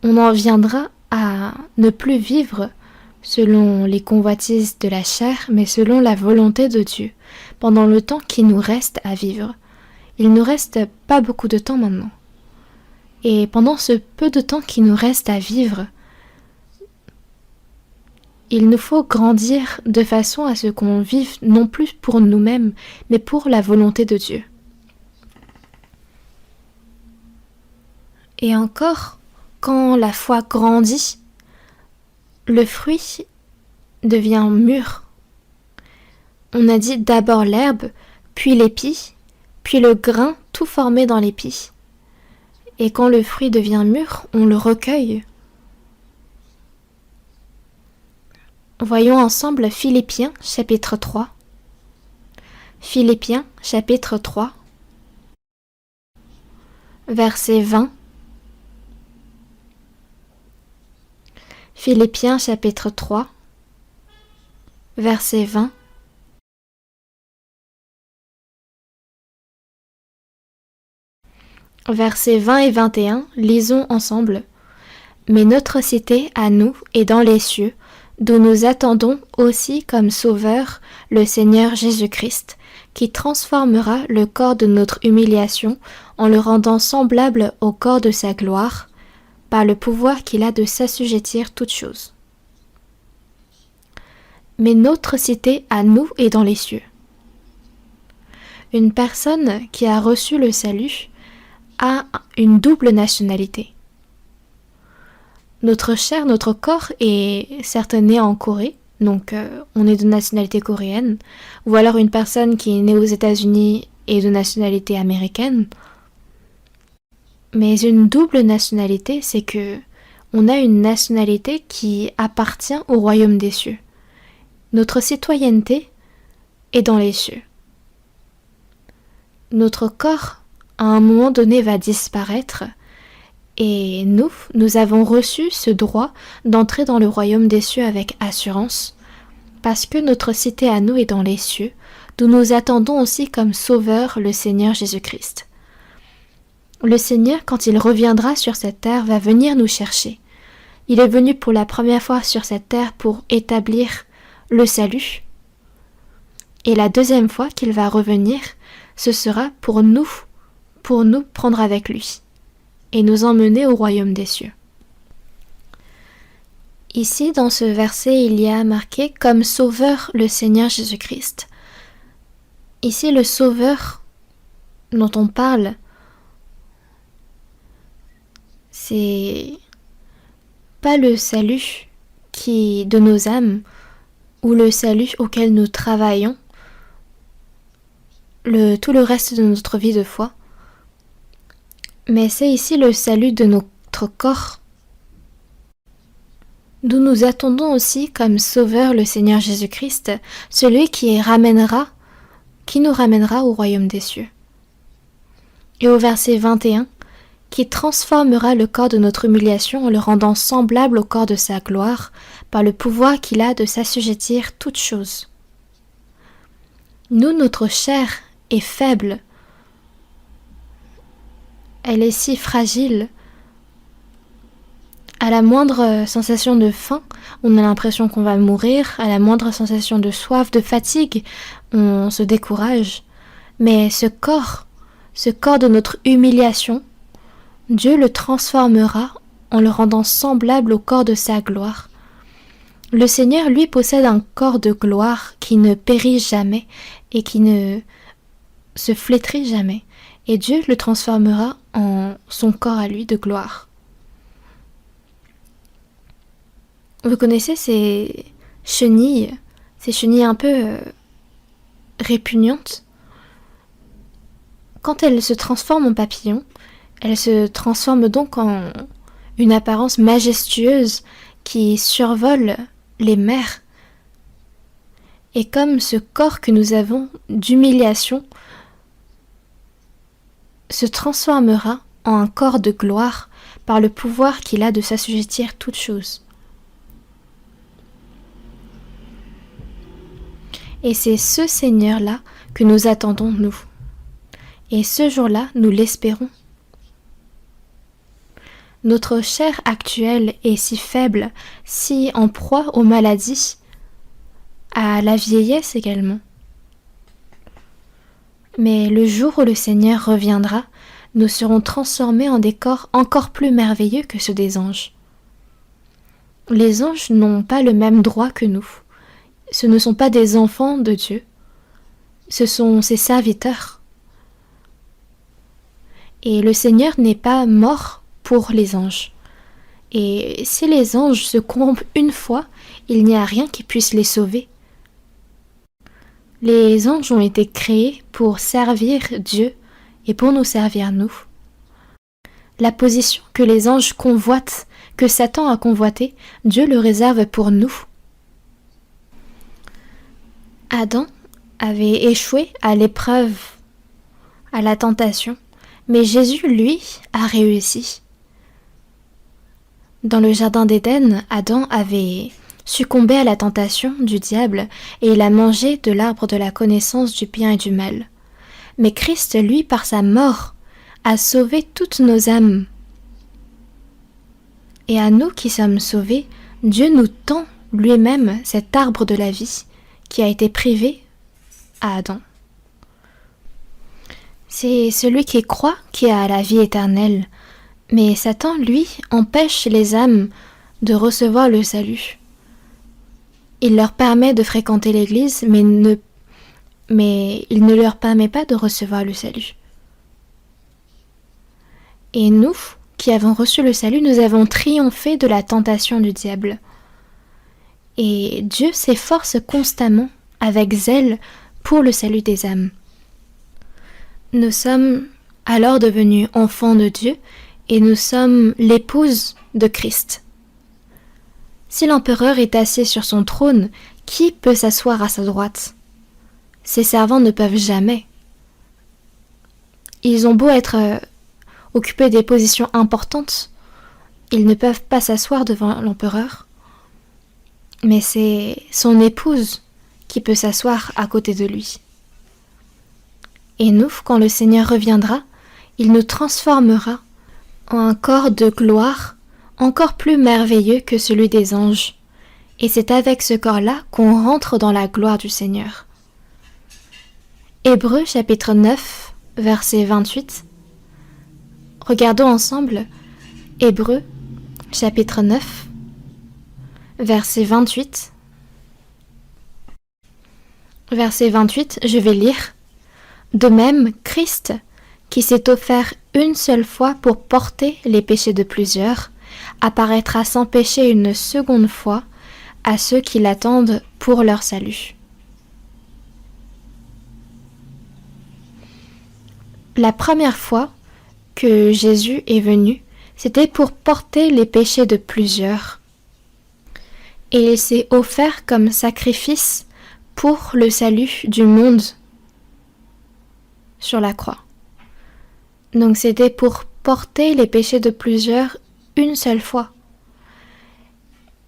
on en viendra à ne plus vivre selon les convoitises de la chair, mais selon la volonté de Dieu, pendant le temps qui nous reste à vivre. Il nous reste pas beaucoup de temps maintenant. Et pendant ce peu de temps qui nous reste à vivre, il nous faut grandir de façon à ce qu'on vive non plus pour nous-mêmes, mais pour la volonté de Dieu. Et encore, quand la foi grandit, le fruit devient mûr. On a dit d'abord l'herbe, puis l'épi, puis le grain tout formé dans l'épi. Et quand le fruit devient mûr, on le recueille. Voyons ensemble Philippiens chapitre 3. Philippiens chapitre 3, verset 20. Philippiens chapitre 3, verset 20. Versets 20 et 21, lisons ensemble. Mais notre cité à nous est dans les cieux, d'où nous attendons aussi comme Sauveur le Seigneur Jésus-Christ, qui transformera le corps de notre humiliation en le rendant semblable au corps de sa gloire, par le pouvoir qu'il a de s'assujettir toutes choses. Mais notre cité à nous est dans les cieux. Une personne qui a reçu le salut a une double nationalité. Notre chair, notre corps est certes né en Corée, donc on est de nationalité coréenne, ou alors une personne qui est née aux États-Unis est de nationalité américaine. Mais une double nationalité, c'est que on a une nationalité qui appartient au royaume des cieux. Notre citoyenneté est dans les cieux. Notre corps, à un moment donné, va disparaître et nous avons reçu ce droit d'entrer dans le royaume des cieux avec assurance parce que notre cité à nous est dans les cieux, d'où nous attendons aussi comme Sauveur le Seigneur Jésus-Christ. Le Seigneur, quand il reviendra sur cette terre, va venir nous chercher. Il est venu pour la première fois sur cette terre pour établir le salut. Et la deuxième fois qu'il va revenir, ce sera pour nous prendre avec lui et nous emmener au royaume des cieux. Ici, dans ce verset, il y a marqué « comme Sauveur le Seigneur Jésus-Christ ». Ici, le Sauveur dont on parle, c'est pas le salut de nos âmes ou le salut auquel nous travaillons tout le reste de notre vie de foi, mais c'est ici le salut de notre corps, d'où nous attendons aussi comme sauveur le Seigneur Jésus-Christ, celui qui nous ramènera au royaume des cieux. Et au verset 21, qui transformera le corps de notre humiliation en le rendant semblable au corps de sa gloire, par le pouvoir qu'il a de s'assujettir toutes choses. Nous, notre chair est faible, elle est si fragile. À la moindre sensation de faim, on a l'impression qu'on va mourir. À la moindre sensation de soif, de fatigue, on se décourage. Mais ce corps de notre humiliation, Dieu le transformera en le rendant semblable au corps de sa gloire. Le Seigneur, lui, possède un corps de gloire qui ne périt jamais et qui ne se flétrit jamais. Et Dieu le transformera en son corps à lui de gloire. Vous connaissez ces chenilles un peu répugnantes. Quand elles se transforment en papillons, elles se transforment donc en une apparence majestueuse qui survole les mers. Et comme ce corps que nous avons d'humiliation se transformera en un corps de gloire par le pouvoir qu'il a de s'assujettir toutes choses. Et c'est ce Seigneur-là que nous attendons, nous. Et ce jour-là, nous l'espérons. Notre chair actuelle est si faible, si en proie aux maladies, à la vieillesse également. Mais le jour où le Seigneur reviendra, nous serons transformés en des corps encore plus merveilleux que ceux des anges. Les anges n'ont pas le même droit que nous. Ce ne sont pas des enfants de Dieu, ce sont ses serviteurs. Et le Seigneur n'est pas mort pour les anges. Et si les anges se corrompent une fois, il n'y a rien qui puisse les sauver. Les anges ont été créés pour servir Dieu et pour nous servir nous. La position que les anges convoitent, que Satan a convoité, Dieu le réserve pour nous. Adam avait échoué à l'épreuve, à la tentation, mais Jésus, lui, a réussi. Dans le jardin d'Éden, Adam avait succombé à la tentation du diable et il a mangé de l'arbre de la connaissance du bien et du mal. Mais Christ, lui, par sa mort, a sauvé toutes nos âmes. Et à nous qui sommes sauvés, Dieu nous tend lui-même cet arbre de la vie qui a été privé à Adam. C'est celui qui croit qui a la vie éternelle, mais Satan, lui, empêche les âmes de recevoir le salut. Il leur permet de fréquenter l'Église, mais il ne leur permet pas de recevoir le salut. Et nous, qui avons reçu le salut, nous avons triomphé de la tentation du diable. Et Dieu s'efforce constamment, avec zèle, pour le salut des âmes. Nous sommes alors devenus enfants de Dieu et nous sommes l'épouse de Christ. Si l'empereur est assis sur son trône, qui peut s'asseoir à sa droite? Ses servants ne peuvent jamais. Ils ont beau être occupés des positions importantes, ils ne peuvent pas s'asseoir devant l'empereur. Mais c'est son épouse qui peut s'asseoir à côté de lui. Et nous, quand le Seigneur reviendra, il nous transformera en un corps de gloire encore plus merveilleux que celui des anges. Et c'est avec ce corps-là qu'on rentre dans la gloire du Seigneur. Hébreux chapitre 9, verset 28. Regardons ensemble Hébreux chapitre 9, verset 28. Verset 28, je vais lire. De même, Christ, qui s'est offert une seule fois pour porter les péchés de plusieurs, apparaîtra sans péché une seconde fois à ceux qui l'attendent pour leur salut. La première fois que Jésus est venu, c'était pour porter les péchés de plusieurs. Et il s'est offert comme sacrifice pour le salut du monde sur la croix. Donc c'était pour porter les péchés de plusieurs une seule fois.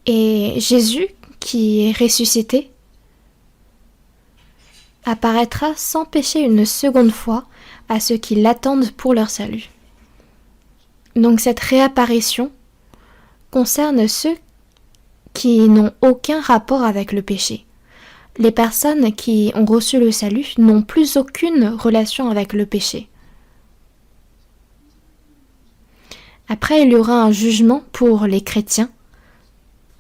Et Jésus, qui est ressuscité, apparaîtra sans péché une seconde fois à ceux qui l'attendent pour leur salut. Donc cette réapparition concerne ceux qui n'ont aucun rapport avec le péché. Les personnes qui ont reçu le salut n'ont plus aucune relation avec le péché. Après, il y aura un jugement pour les chrétiens,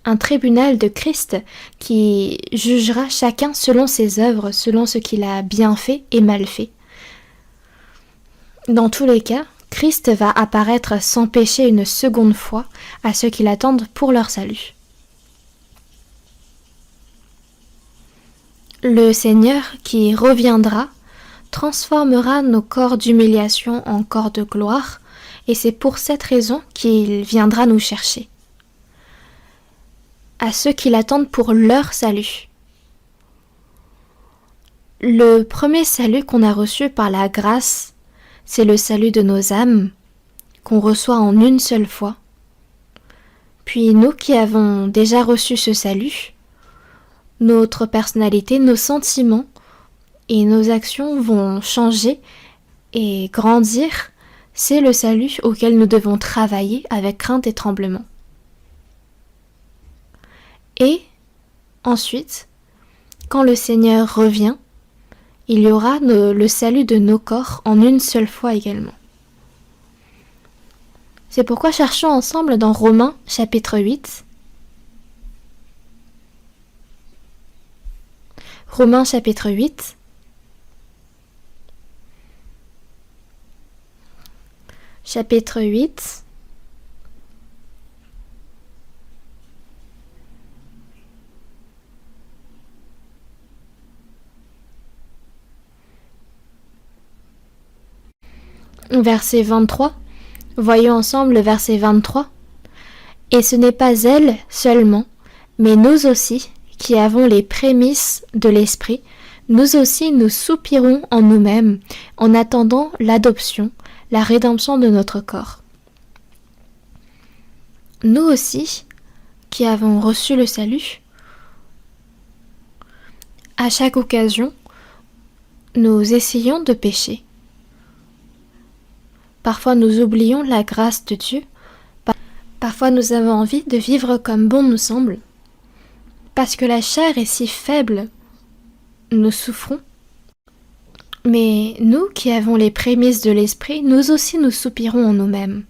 un tribunal de Christ qui jugera chacun selon ses œuvres, selon ce qu'il a bien fait et mal fait. Dans tous les cas, Christ va apparaître sans péché une seconde fois à ceux qui l'attendent pour leur salut. Le Seigneur qui reviendra transformera nos corps d'humiliation en corps de gloire, et c'est pour cette raison qu'il viendra nous chercher. À ceux qui l'attendent pour leur salut. Le premier salut qu'on a reçu par la grâce, c'est le salut de nos âmes, qu'on reçoit en une seule fois. Puis nous qui avons déjà reçu ce salut, notre personnalité, nos sentiments et nos actions vont changer et grandir. C'est le salut auquel nous devons travailler avec crainte et tremblement. Et ensuite, quand le Seigneur revient, il y aura le salut de nos corps en une seule fois également. C'est pourquoi cherchons ensemble dans Romains chapitre 8. Romains chapitre 8. Chapitre 8. Verset 23. Voyons ensemble le verset 23. Et ce n'est pas elle seulement, mais nous aussi, qui avons les prémices de l'Esprit, nous aussi nous soupirons en nous-mêmes, en attendant l'adoption, la rédemption de notre corps. Nous aussi, qui avons reçu le salut, à chaque occasion, nous essayons de pécher. Parfois nous oublions la grâce de Dieu. Parfois nous avons envie de vivre comme bon nous semble. Parce que la chair est si faible, nous souffrons. Mais nous qui avons les prémices de l'Esprit, nous aussi nous soupirons en nous-mêmes.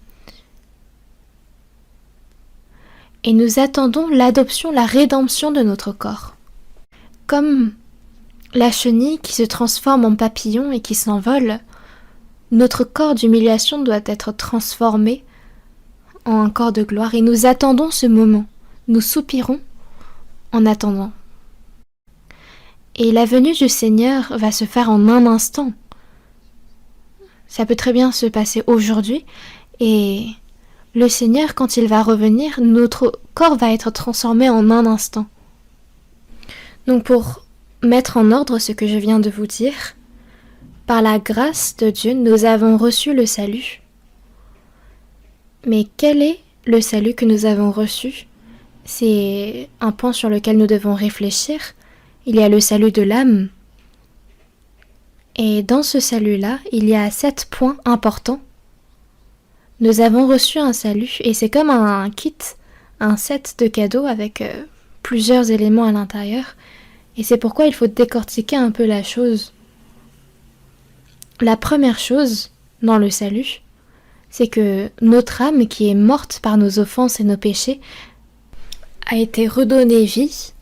Et nous attendons l'adoption, la rédemption de notre corps. Comme la chenille qui se transforme en papillon et qui s'envole, notre corps d'humiliation doit être transformé en un corps de gloire. Et nous attendons ce moment. Nous soupirons en attendant. Et la venue du Seigneur va se faire en un instant. Ça peut très bien se passer aujourd'hui. Et le Seigneur, quand il va revenir, notre corps va être transformé en un instant. Donc pour mettre en ordre ce que je viens de vous dire, par la grâce de Dieu, nous avons reçu le salut. Mais quel est le salut que nous avons reçu ? C'est un point sur lequel nous devons réfléchir. Il y a le salut de l'âme. Et dans ce salut-là, il y a 7 points importants. Nous avons reçu un salut et c'est comme un kit, un set de cadeaux avec plusieurs éléments à l'intérieur. Et c'est pourquoi il faut décortiquer un peu la chose. La première chose dans le salut, c'est que notre âme qui est morte par nos offenses et nos péchés a été redonnée vie.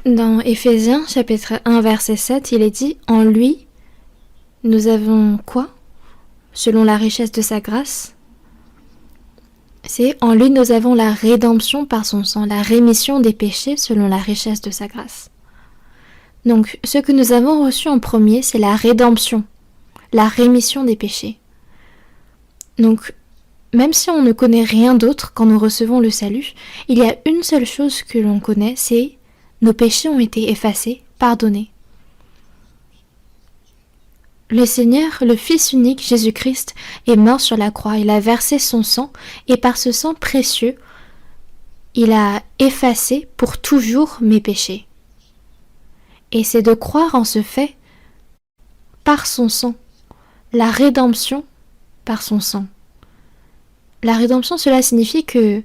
Dans Éphésiens chapitre 1 verset 7, il est dit « En lui, nous avons quoi? Selon la richesse de sa grâce, c'est en lui nous avons la rédemption par son sang, la rémission des péchés selon la richesse de sa grâce. Donc ce que nous avons reçu en premier, c'est la rédemption, la rémission des péchés. Donc même si on ne connaît rien d'autre quand nous recevons le salut, il y a une seule chose que l'on connaît, c'est nos péchés ont été effacés, pardonnés. Le Seigneur, le Fils unique Jésus-Christ, est mort sur la croix, il a versé son sang, et par ce sang précieux, il a effacé pour toujours mes péchés. Et c'est de croire en ce fait, par son sang, la rédemption par son sang. La rédemption, cela signifie que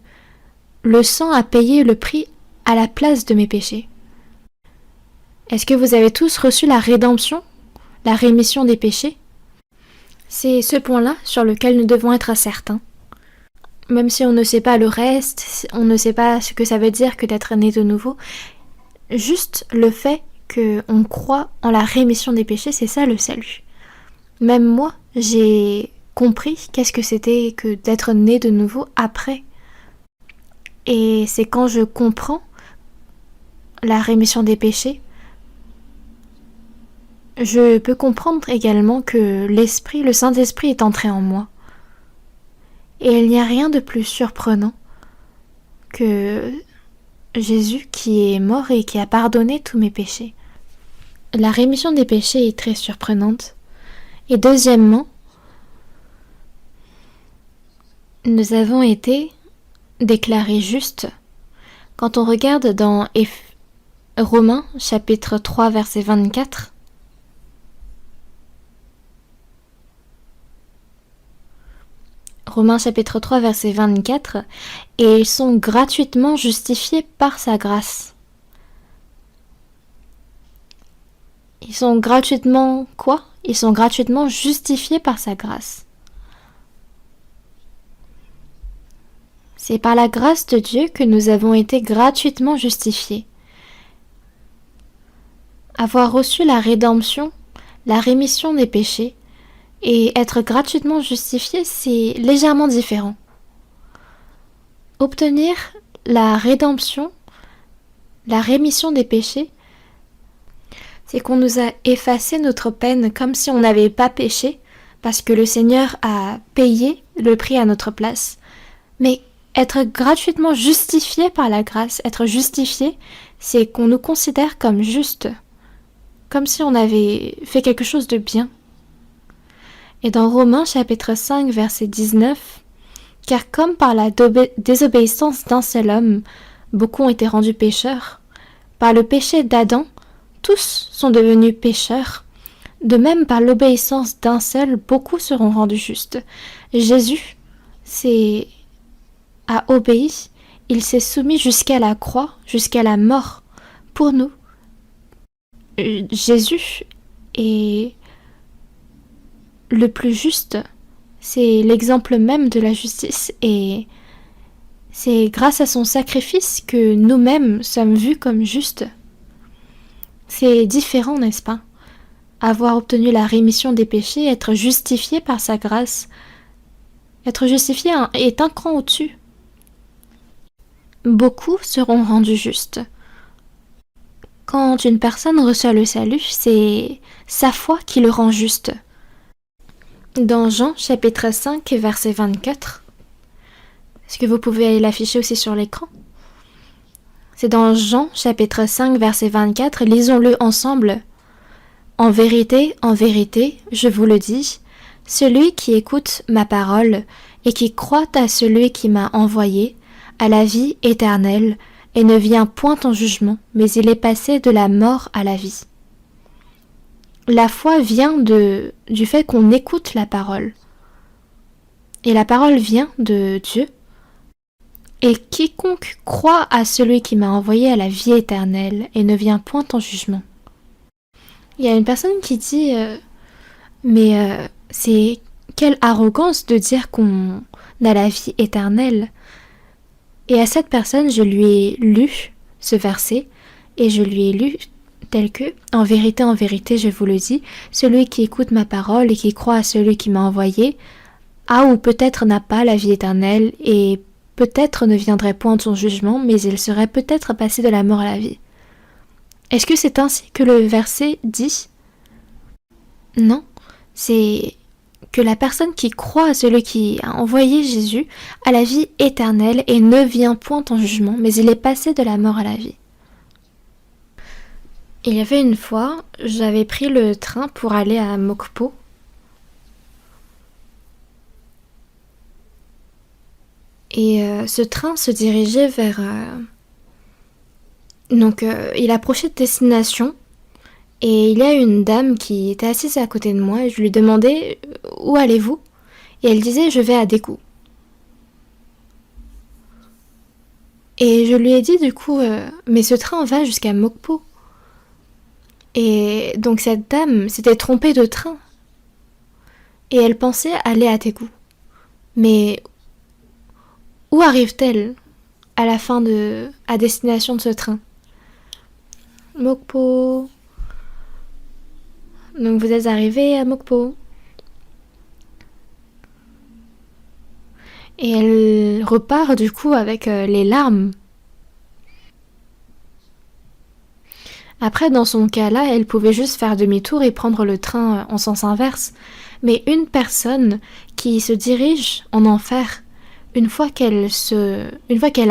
le sang a payé le prix à la place de mes péchés. Est-ce que vous avez tous reçu la rédemption, la rémission des péchés? C'est ce point-là sur lequel nous devons être certains. Même si on ne sait pas le reste, on ne sait pas ce que ça veut dire que d'être né de nouveau, juste le fait qu'on croit en la rémission des péchés, c'est ça le salut. Même moi, j'ai compris qu'est-ce que c'était que d'être né de nouveau après. Et c'est quand je comprends la rémission des péchés, je peux comprendre également que l'Esprit, le Saint-Esprit est entré en moi. Et il n'y a rien de plus surprenant que Jésus qui est mort et qui a pardonné tous mes péchés. La rémission des péchés est très surprenante. Et deuxièmement, nous avons été déclarés justes. Quand on regarde dans Romains chapitre 3 verset 24, Romains chapitre 3 verset 24, et ils sont gratuitement justifiés par sa grâce. Ils sont gratuitement quoi? Ils sont gratuitement justifiés par sa grâce. C'est par la grâce de Dieu que nous avons été gratuitement justifiés. Avoir reçu la rédemption, la rémission des péchés, et être gratuitement justifié, c'est légèrement différent. Obtenir la rédemption, la rémission des péchés, c'est qu'on nous a effacé notre peine comme si on n'avait pas péché, parce que le Seigneur a payé le prix à notre place. Mais être gratuitement justifié par la grâce, être justifié, c'est qu'on nous considère comme justes, comme si on avait fait quelque chose de bien. Et dans Romains chapitre 5 verset 19, « Car comme par la désobéissance d'un seul homme, beaucoup ont été rendus pécheurs, par le péché d'Adam, tous sont devenus pécheurs, de même par l'obéissance d'un seul, beaucoup seront rendus justes. » Jésus a obéi, il s'est soumis jusqu'à la croix, jusqu'à la mort, pour nous. Jésus est le plus juste, c'est l'exemple même de la justice, et c'est grâce à son sacrifice que nous-mêmes sommes vus comme justes. C'est différent, n'est-ce pas? Avoir obtenu la rémission des péchés, être justifié par sa grâce, être justifié est un cran au-dessus. Beaucoup seront rendus justes. Quand une personne reçoit le salut, c'est sa foi qui le rend juste. Dans Jean chapitre 5 verset 24, est-ce que vous pouvez l'afficher aussi sur l'écran? C'est dans Jean chapitre 5 verset 24, lisons-le ensemble. « En vérité, je vous le dis, celui qui écoute ma parole et qui croit à celui qui m'a envoyé, a la vie éternelle, et ne vient point en jugement, mais il est passé de la mort à la vie. » La foi vient du fait qu'on écoute la parole. Et la parole vient de Dieu. Et quiconque croit à celui qui m'a envoyé a la vie éternelle et ne vient point en jugement. Il y a une personne qui dit mais c'est quelle arrogance de dire qu'on a la vie éternelle. Et à cette personne, je lui ai lu ce verset et je lui ai lu tels que « En vérité, je vous le dis, celui qui écoute ma parole et qui croit à celui qui m'a envoyé, a ou peut-être n'a pas la vie éternelle, et peut-être ne viendrait point de son jugement, mais il serait peut-être passé de la mort à la vie. » Est-ce que c'est ainsi que le verset dit? Non, c'est que la personne qui croit à celui qui a envoyé Jésus a la vie éternelle et ne vient point en jugement, mais il est passé de la mort à la vie. Il y avait une fois, j'avais pris le train pour aller à Mokpo. Et ce train se dirigeait vers... il approchait de destination. Et il y a une dame qui était assise à côté de moi et je lui demandais « Où allez-vous » Et elle disait « Je vais à Daegu ». Et je lui ai dit du coup « Mais ce train va jusqu'à Mokpo ». Et donc cette dame s'était trompée de train. Et elle pensait aller à Daegu. Mais où arrive-t-elle à la fin à destination de ce train? Mokpo. Donc vous êtes arrivé à Mokpo. Et elle repart du coup avec les larmes. Après, dans son cas-là, elle pouvait juste faire demi-tour et prendre le train en sens inverse. Mais une personne qui se dirige en enfer, une fois qu'elle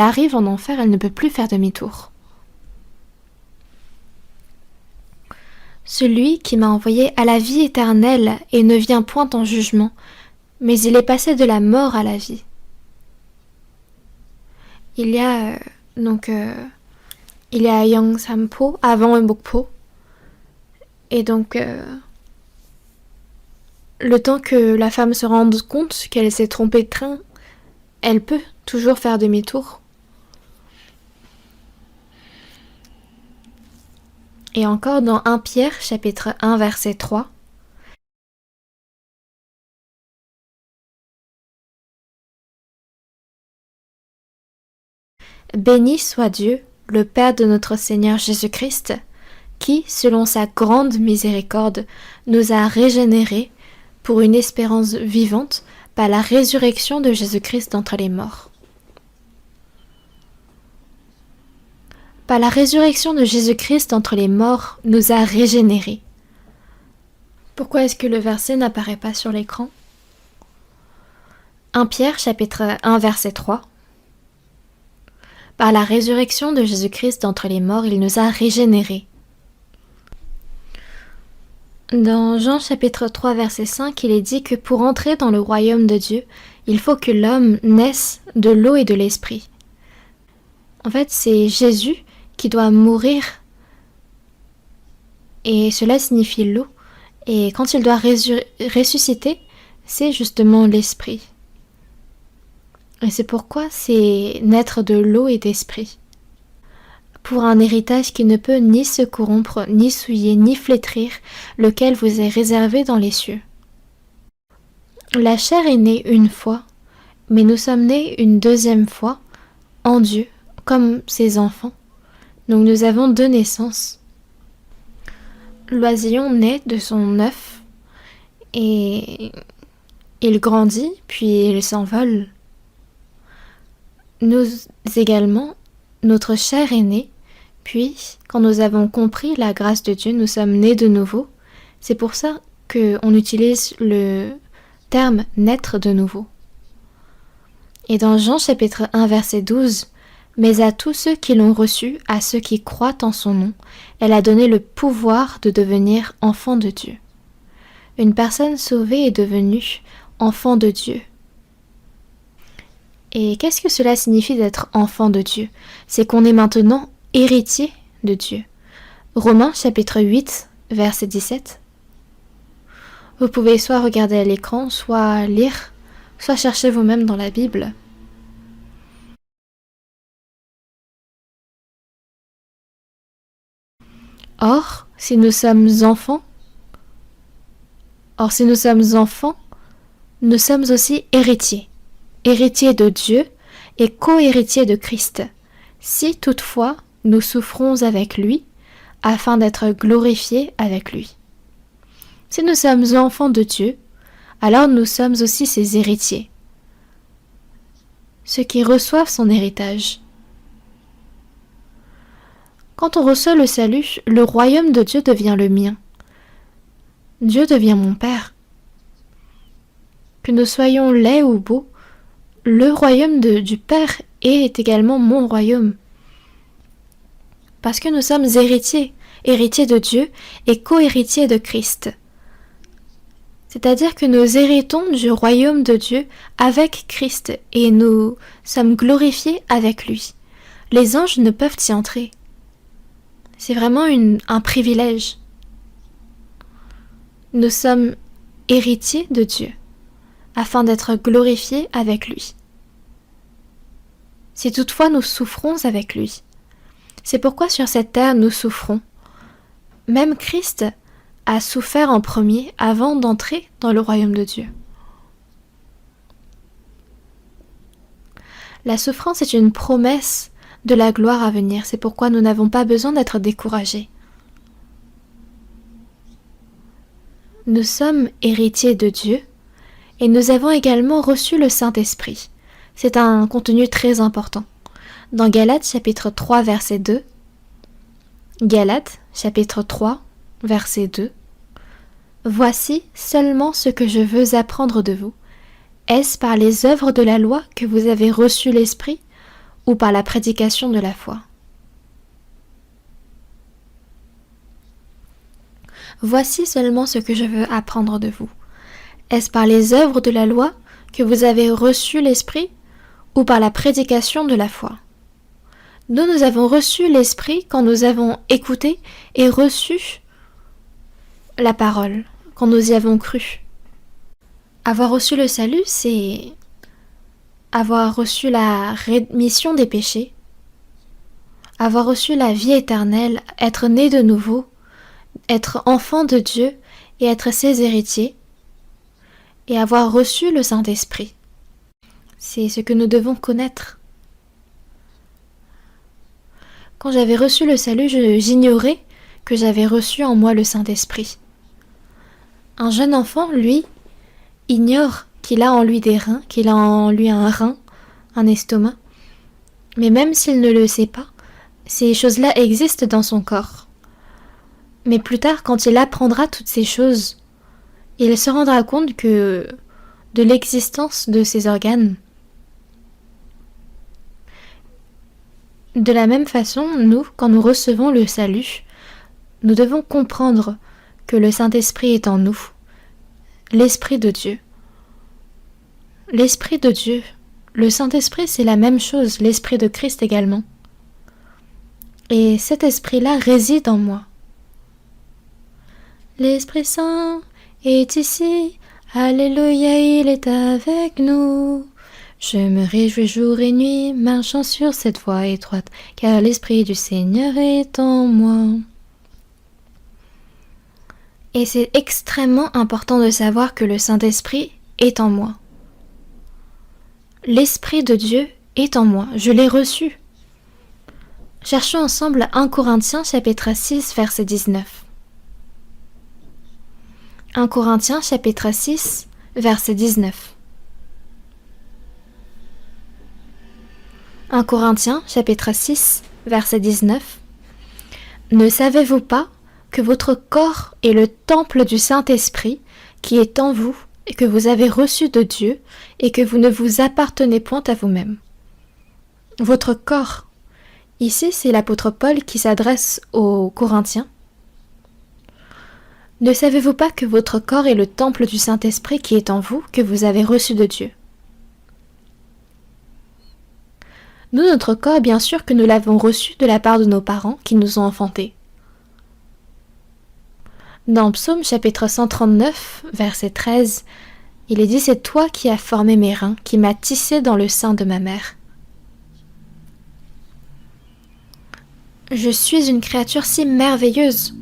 arrive en enfer, elle ne peut plus faire demi-tour. Celui qui m'a envoyé à la vie éternelle et ne vient point en jugement, mais il est passé de la mort à la vie. Il y a Yongsampo avant Mokpo. Et donc, le temps que la femme se rende compte qu'elle s'est trompée de train, elle peut toujours faire demi-tour. Et encore dans 1 Pierre, chapitre 1, verset 3. Béni soit Dieu, le Père de notre Seigneur Jésus-Christ, qui, selon sa grande miséricorde, nous a régénérés pour une espérance vivante par la résurrection de Jésus-Christ d'entre les morts. Par la résurrection de Jésus-Christ d'entre les morts, nous a régénérés. Pourquoi est-ce que le verset n'apparaît pas sur l'écran? 1 Pierre, chapitre 1, verset 3. Par la résurrection de Jésus-Christ d'entre les morts, il nous a régénérés. Dans Jean chapitre 3, verset 5, il est dit que pour entrer dans le royaume de Dieu, il faut que l'homme naisse de l'eau et de l'esprit. En fait, c'est Jésus qui doit mourir, et cela signifie l'eau. Et quand il doit ressusciter, c'est justement l'esprit. Et c'est pourquoi c'est naître de l'eau et d'esprit. Pour un héritage qui ne peut ni se corrompre, ni souiller, ni flétrir, lequel vous est réservé dans les cieux. La chair est née une fois, mais nous sommes nés une deuxième fois, en Dieu, comme ses enfants. Donc nous avons 2 naissances. L'oisillon naît de son œuf, et il grandit, puis il s'envole. Nous également, notre chair est née, puis, quand nous avons compris la grâce de Dieu, nous sommes nés de nouveau. C'est pour ça qu'on utilise le terme « naître de nouveau ». Et dans Jean chapitre 1, verset 12, « Mais à tous ceux qui l'ont reçu, à ceux qui croient en son nom, elle a donné le pouvoir de devenir enfant de Dieu. » Une personne sauvée est devenue enfant de Dieu. Et qu'est-ce que cela signifie d'être enfant de Dieu? C'est qu'on est maintenant héritier de Dieu. Romains chapitre 8, verset 17. Vous pouvez soit regarder à l'écran, soit lire, soit chercher vous-même dans la Bible. Or, si nous sommes enfants, nous sommes aussi héritiers. Héritiers de Dieu et co-héritiers de Christ. Si toutefois nous souffrons avec lui, afin d'être glorifiés avec lui. Si nous sommes enfants de Dieu, alors nous sommes aussi ses héritiers, ceux qui reçoivent son héritage. Quand on reçoit le salut, le royaume de Dieu devient le mien. Dieu devient mon Père. Que nous soyons laids ou beaux, le royaume du Père est également mon royaume. Parce que nous sommes héritiers, héritiers de Dieu et co-héritiers de Christ. C'est-à-dire que nous héritons du royaume de Dieu avec Christ et nous sommes glorifiés avec lui. Les anges ne peuvent y entrer. C'est vraiment un privilège. Nous sommes héritiers de Dieu afin d'être glorifiés avec lui. Si toutefois nous souffrons avec lui, c'est pourquoi sur cette terre nous souffrons. Même Christ a souffert en premier avant d'entrer dans le royaume de Dieu. La souffrance est une promesse de la gloire à venir, c'est pourquoi nous n'avons pas besoin d'être découragés. Nous sommes héritiers de Dieu et nous avons également reçu le Saint-Esprit. C'est un contenu très important. Dans Galates chapitre 3 verset 2, Galates chapitre 3 verset 2, voici seulement ce que je veux apprendre de vous. Est-ce par les œuvres de la loi que vous avez reçu l'Esprit ou par la prédication de la foi? Voici seulement ce que je veux apprendre de vous. Est-ce par les œuvres de la loi que vous avez reçu l'Esprit ou par la prédication de la foi? Nous avons reçu l'Esprit quand nous avons écouté et reçu la parole, quand nous y avons cru. Avoir reçu le salut, c'est avoir reçu la rémission des péchés, avoir reçu la vie éternelle, être né de nouveau, être enfant de Dieu et être ses héritiers, et avoir reçu le Saint-Esprit. C'est ce que nous devons connaître. Quand j'avais reçu le salut, j'ignorais que j'avais reçu en moi le Saint-Esprit. Un jeune enfant, lui, ignore qu'il a en lui des reins, qu'il a en lui un rein, un estomac. Mais même s'il ne le sait pas, ces choses-là existent dans son corps. Mais plus tard, quand il apprendra toutes ces choses, il se rendra compte de l'existence de ces organes. De la même façon, nous, quand nous recevons le salut, nous devons comprendre que le Saint-Esprit est en nous, l'Esprit de Dieu. L'Esprit de Dieu, le Saint-Esprit, c'est la même chose, l'Esprit de Christ également. Et cet Esprit-là réside en moi. L'Esprit Saint est ici, Alléluia, il est avec nous. Je me réjouis jour et nuit, marchant sur cette voie étroite, car l'Esprit du Seigneur est en moi. Et c'est extrêmement important de savoir que le Saint-Esprit est en moi. L'Esprit de Dieu est en moi, je l'ai reçu. Cherchons ensemble 1 Corinthiens chapitre 6 verset 19. 1 Corinthiens chapitre 6 verset 19. 1 Corinthiens chapitre 6 verset 19. Ne savez-vous pas que votre corps est le temple du Saint-Esprit qui est en vous et que vous avez reçu de Dieu et que vous ne vous appartenez point à vous-même? Votre corps. Ici, c'est l'apôtre Paul qui s'adresse aux Corinthiens. Ne savez-vous pas que votre corps est le temple du Saint-Esprit qui est en vous, que vous avez reçu de Dieu? Nous, notre corps, bien sûr que nous l'avons reçu de la part de nos parents qui nous ont enfantés. Dans Psaume chapitre 139, verset 13, il est dit « C'est toi qui as formé mes reins, qui m'as tissé dans le sein de ma mère. » Je suis une créature si merveilleuse.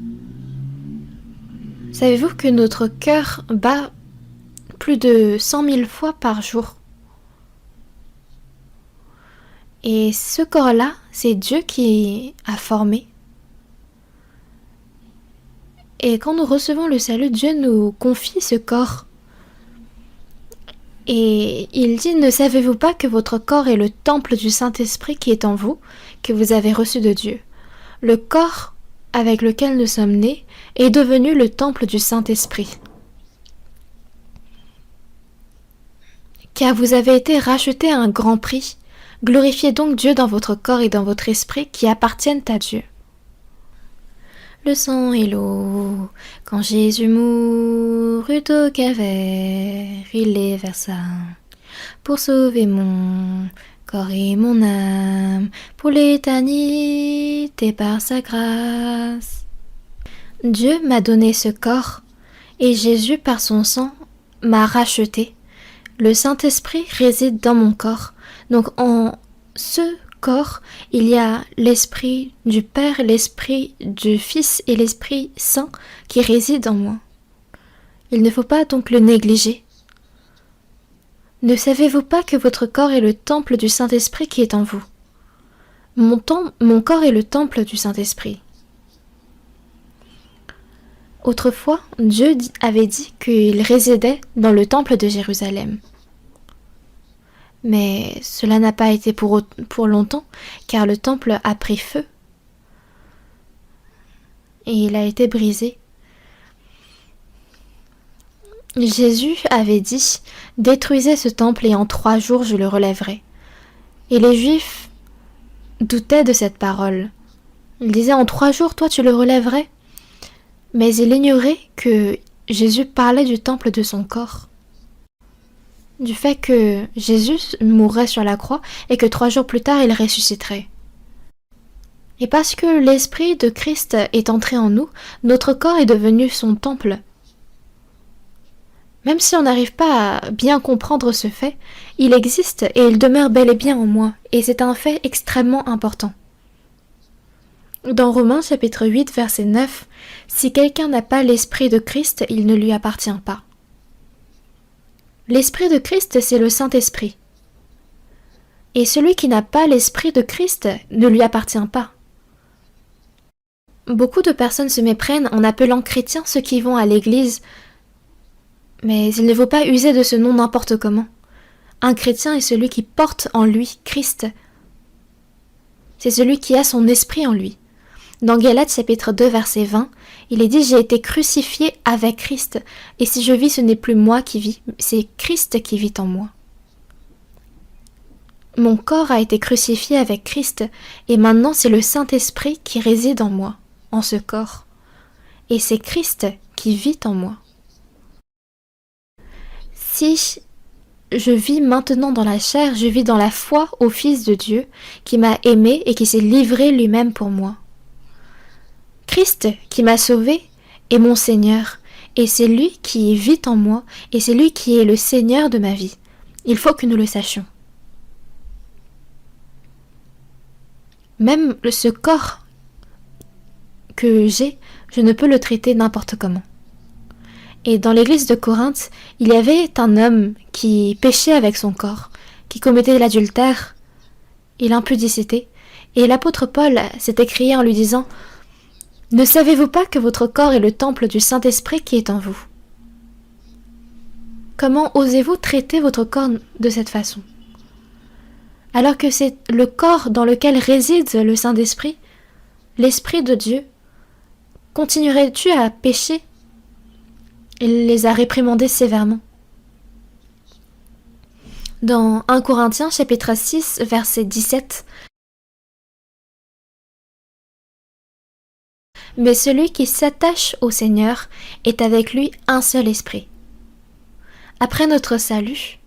Savez-vous que notre cœur bat plus de 100 000 fois par jour? Et ce corps-là, c'est Dieu qui a formé. Et quand nous recevons le salut, Dieu nous confie ce corps. Et il dit, ne savez-vous pas que votre corps est le temple du Saint-Esprit qui est en vous, que vous avez reçu de Dieu? Le corps avec lequel nous sommes nés est devenu le temple du Saint-Esprit. Car vous avez été rachetés à un grand prix. Glorifiez donc Dieu dans votre corps et dans votre esprit qui appartiennent à Dieu. Le sang et l'eau, quand Jésus mourut au calvaire, il les versa pour sauver mon corps et mon âme, pour l'éternité par sa grâce. Dieu m'a donné ce corps, et Jésus par son sang m'a racheté. Le Saint-Esprit réside dans mon corps, donc en ce corps, il y a l'Esprit du Père, l'Esprit du Fils et l'Esprit Saint qui résident en moi. Il ne faut pas donc le négliger. Ne savez-vous pas que votre corps est le temple du Saint-Esprit qui est en vous? Mon corps est le temple du Saint-Esprit. Autrefois, Dieu avait dit qu'il résidait dans le temple de Jérusalem. Mais cela n'a pas été pour longtemps, car le temple a pris feu et il a été brisé. Jésus avait dit, « Détruisez ce temple et en 3 jours je le relèverai. » Et les Juifs doutaient de cette parole. Ils disaient, « En 3 jours, toi tu le relèverais ?» Mais ils ignoraient que Jésus parlait du temple de son corps. Du fait que Jésus mourrait sur la croix et que 3 jours plus tard il ressusciterait. Et parce que l'Esprit de Christ est entré en nous, notre corps est devenu son temple. Même si on n'arrive pas à bien comprendre ce fait, il existe et il demeure bel et bien en moi, et c'est un fait extrêmement important. Dans Romains chapitre 8 verset 9, « Si quelqu'un n'a pas l'Esprit de Christ, il ne lui appartient pas. » L'Esprit de Christ, c'est le Saint-Esprit. Et celui qui n'a pas l'Esprit de Christ ne lui appartient pas. Beaucoup de personnes se méprennent en appelant chrétiens ceux qui vont à l'église, mais il ne faut pas user de ce nom n'importe comment. Un chrétien est celui qui porte en lui Christ. C'est celui qui a son esprit en lui. Dans Galates chapitre 2 verset 20, il est dit « J'ai été crucifié avec Christ, et si je vis, ce n'est plus moi qui vis, c'est Christ qui vit en moi. » Mon corps a été crucifié avec Christ, et maintenant c'est le Saint-Esprit qui réside en moi, en ce corps. Et c'est Christ qui vit en moi. Si je vis maintenant dans la chair, je vis dans la foi au Fils de Dieu, qui m'a aimé et qui s'est livré lui-même pour moi. Christ qui m'a sauvé est mon Seigneur, et c'est lui qui vit en moi, et c'est lui qui est le Seigneur de ma vie. Il faut que nous le sachions. Même ce corps que j'ai, je ne peux le traiter n'importe comment. Et dans l'église de Corinthe, il y avait un homme qui péchait avec son corps, qui commettait l'adultère et l'impudicité, et l'apôtre Paul s'est écrié en lui disant « Ne savez-vous pas que votre corps est le temple du Saint-Esprit qui est en vous? » Comment osez-vous traiter votre corps de cette façon? Alors que c'est le corps dans lequel réside le Saint-Esprit, l'Esprit de Dieu, continuerais-tu à pécher? Il les a réprimandés sévèrement. Dans 1 Corinthiens chapitre 6 verset 17, « Mais celui qui s'attache au Seigneur est avec lui un seul esprit. » Après notre salut,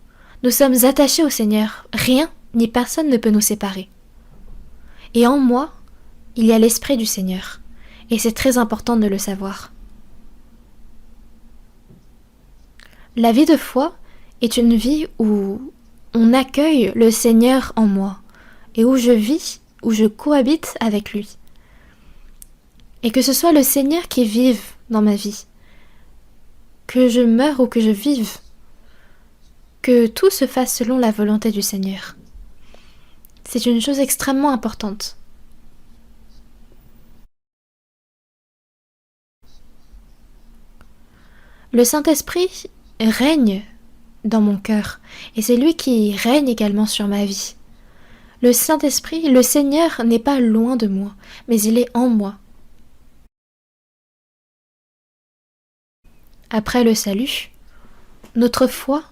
nous sommes attachés au Seigneur. Rien ni personne ne peut nous séparer. Et en moi, il y a l'Esprit du Seigneur. Et c'est très important de le savoir. La vie de foi est une vie où on accueille le Seigneur en moi et où je vis, où je cohabite avec lui. Et que ce soit le Seigneur qui vive dans ma vie, que je meure ou que je vive, que tout se fasse selon la volonté du Seigneur. C'est une chose extrêmement importante. Le Saint-Esprit règne dans mon cœur, et c'est lui qui règne également sur ma vie. Le Saint-Esprit, le Seigneur n'est pas loin de moi, mais il est en moi. Après le salut, notre foi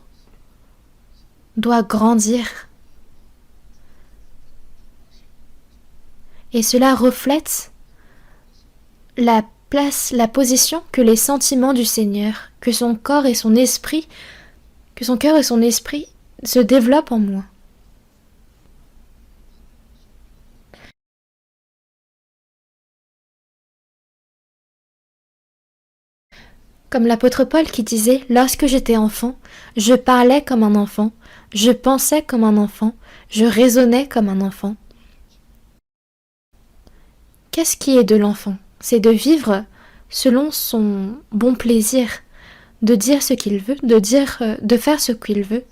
doit grandir. Et cela reflète la place, la position que les sentiments du Seigneur, que son corps et son esprit, que son cœur et son esprit se développent en moi. Comme l'apôtre Paul qui disait « Lorsque j'étais enfant, je parlais comme un enfant, je pensais comme un enfant, je raisonnais comme un enfant. » Qu'est-ce qui est de l'enfant? C'est de vivre selon son bon plaisir, de dire ce qu'il veut, de faire ce qu'il veut.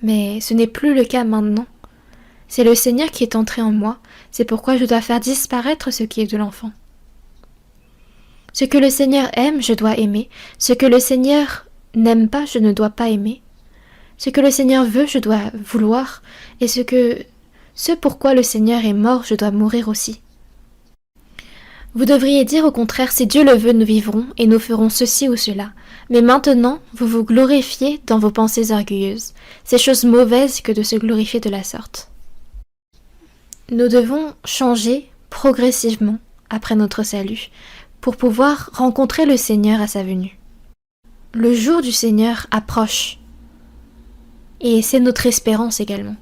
Mais ce n'est plus le cas maintenant. C'est le Seigneur qui est entré en moi, c'est pourquoi je dois faire disparaître ce qui est de l'enfant. Ce que le Seigneur aime, je dois aimer. Ce que le Seigneur n'aime pas, je ne dois pas aimer. Ce que le Seigneur veut, je dois vouloir. Et ce pourquoi le Seigneur est mort, je dois mourir aussi. Vous devriez dire au contraire, si Dieu le veut, nous vivrons et nous ferons ceci ou cela. Mais maintenant, vous vous glorifiez dans vos pensées orgueilleuses. C'est chose mauvaise que de se glorifier de la sorte. Nous devons changer progressivement après notre salut pour pouvoir rencontrer le Seigneur à sa venue. Le jour du Seigneur approche et c'est notre espérance également.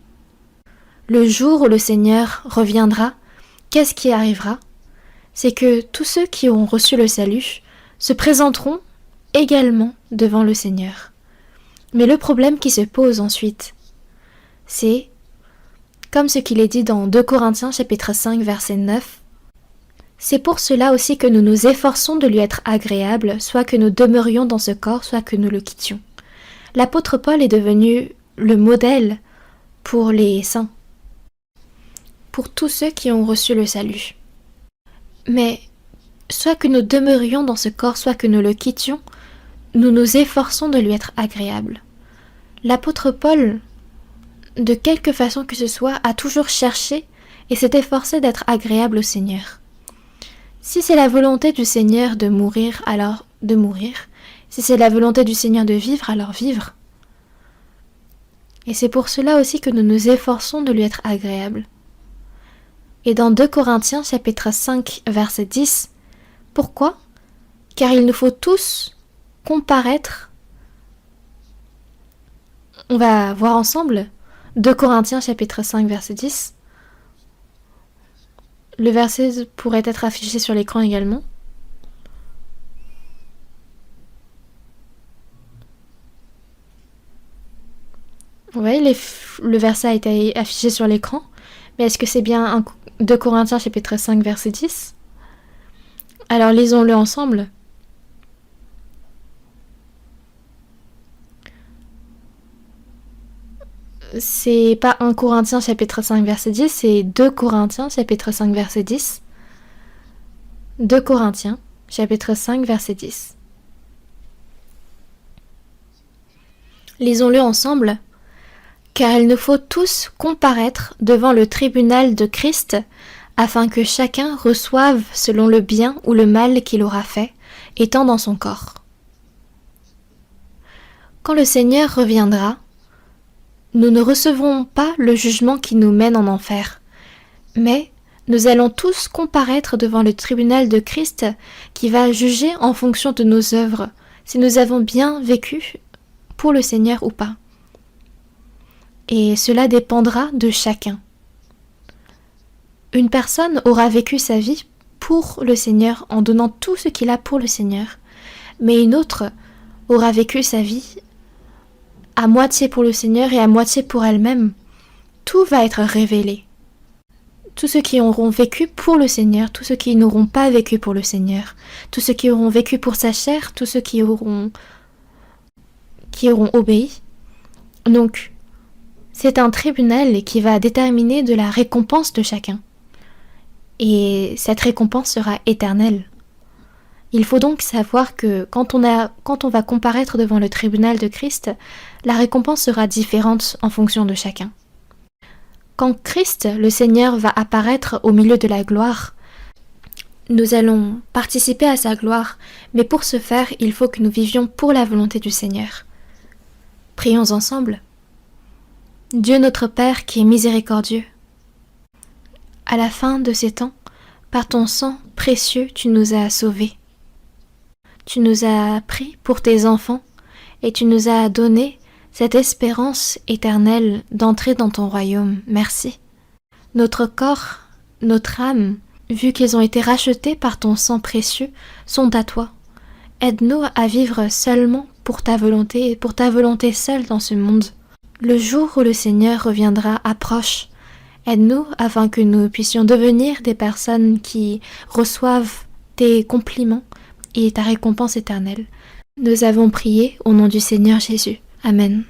Le jour où le Seigneur reviendra, qu'est-ce qui arrivera ? C'est que tous ceux qui auront reçu le salut se présenteront également devant le Seigneur. Mais le problème qui se pose ensuite, c'est, comme ce qu'il est dit dans 2 Corinthiens chapitre 5 verset 9, c'est pour cela aussi que nous nous efforçons de lui être agréables, soit que nous demeurions dans ce corps, soit que nous le quittions. L'apôtre Paul est devenu le modèle pour les saints, pour tous ceux qui ont reçu le salut. Mais, soit que nous demeurions dans ce corps, soit que nous le quittions, nous nous efforçons de lui être agréables. L'apôtre Paul, de quelque façon que ce soit, a toujours cherché et s'est efforcé d'être agréable au Seigneur. Si c'est la volonté du Seigneur de mourir, alors de mourir. Si c'est la volonté du Seigneur de vivre, alors vivre. Et c'est pour cela aussi que nous nous efforçons de lui être agréables. Et dans 2 Corinthiens chapitre 5 verset 10, pourquoi ? Car il nous faut tous comparaître. On va voir ensemble 2 Corinthiens chapitre 5 verset 10. Le verset pourrait être affiché sur l'écran également. Oui, le verset a été affiché sur l'écran. Mais est-ce que c'est bien 2 Corinthiens chapitre 5 verset 10 ? Alors lisons-le ensemble. C'est pas 1 Corinthiens chapitre 5 verset 10, c'est 2 Corinthiens chapitre 5 verset 10. 2 Corinthiens chapitre 5 verset 10. Lisons-le ensemble. Car il nous faut tous comparaître devant le tribunal de Christ, afin que chacun reçoive selon le bien ou le mal qu'il aura fait, étant dans son corps. Quand le Seigneur reviendra, nous ne recevrons pas le jugement qui nous mène en enfer, mais nous allons tous comparaître devant le tribunal de Christ qui va juger en fonction de nos œuvres, si nous avons bien vécu pour le Seigneur ou pas. Et cela dépendra de chacun. Une personne aura vécu sa vie pour le Seigneur en donnant tout ce qu'il a pour le Seigneur, mais une autre aura vécu sa vie à moitié pour le Seigneur et à moitié pour elle-même. Tout va être révélé. Tous ceux qui auront vécu pour le Seigneur, tous ceux qui n'auront pas vécu pour le Seigneur, tous ceux qui auront vécu pour sa chair, tous ceux qui auront obéi. Donc, c'est un tribunal qui va déterminer de la récompense de chacun. Et cette récompense sera éternelle. Il faut donc savoir que quand on va comparaître devant le tribunal de Christ, la récompense sera différente en fonction de chacun. Quand Christ, le Seigneur, va apparaître au milieu de la gloire, nous allons participer à sa gloire, mais pour ce faire, il faut que nous vivions pour la volonté du Seigneur. Prions ensemble. Dieu notre Père qui est miséricordieux, à la fin de ces temps, par ton sang précieux, tu nous as sauvés. Tu nous as pris pour tes enfants et tu nous as donné cette espérance éternelle d'entrer dans ton royaume. Merci. Notre corps, notre âme, vu qu'ils ont été rachetés par ton sang précieux, sont à toi. Aide-nous à vivre seulement pour ta volonté et pour ta volonté seule dans ce monde. Le jour où le Seigneur reviendra approche. Aide-nous afin que nous puissions devenir des personnes qui reçoivent tes compliments et ta récompense éternelle. Nous avons prié au nom du Seigneur Jésus. Amen.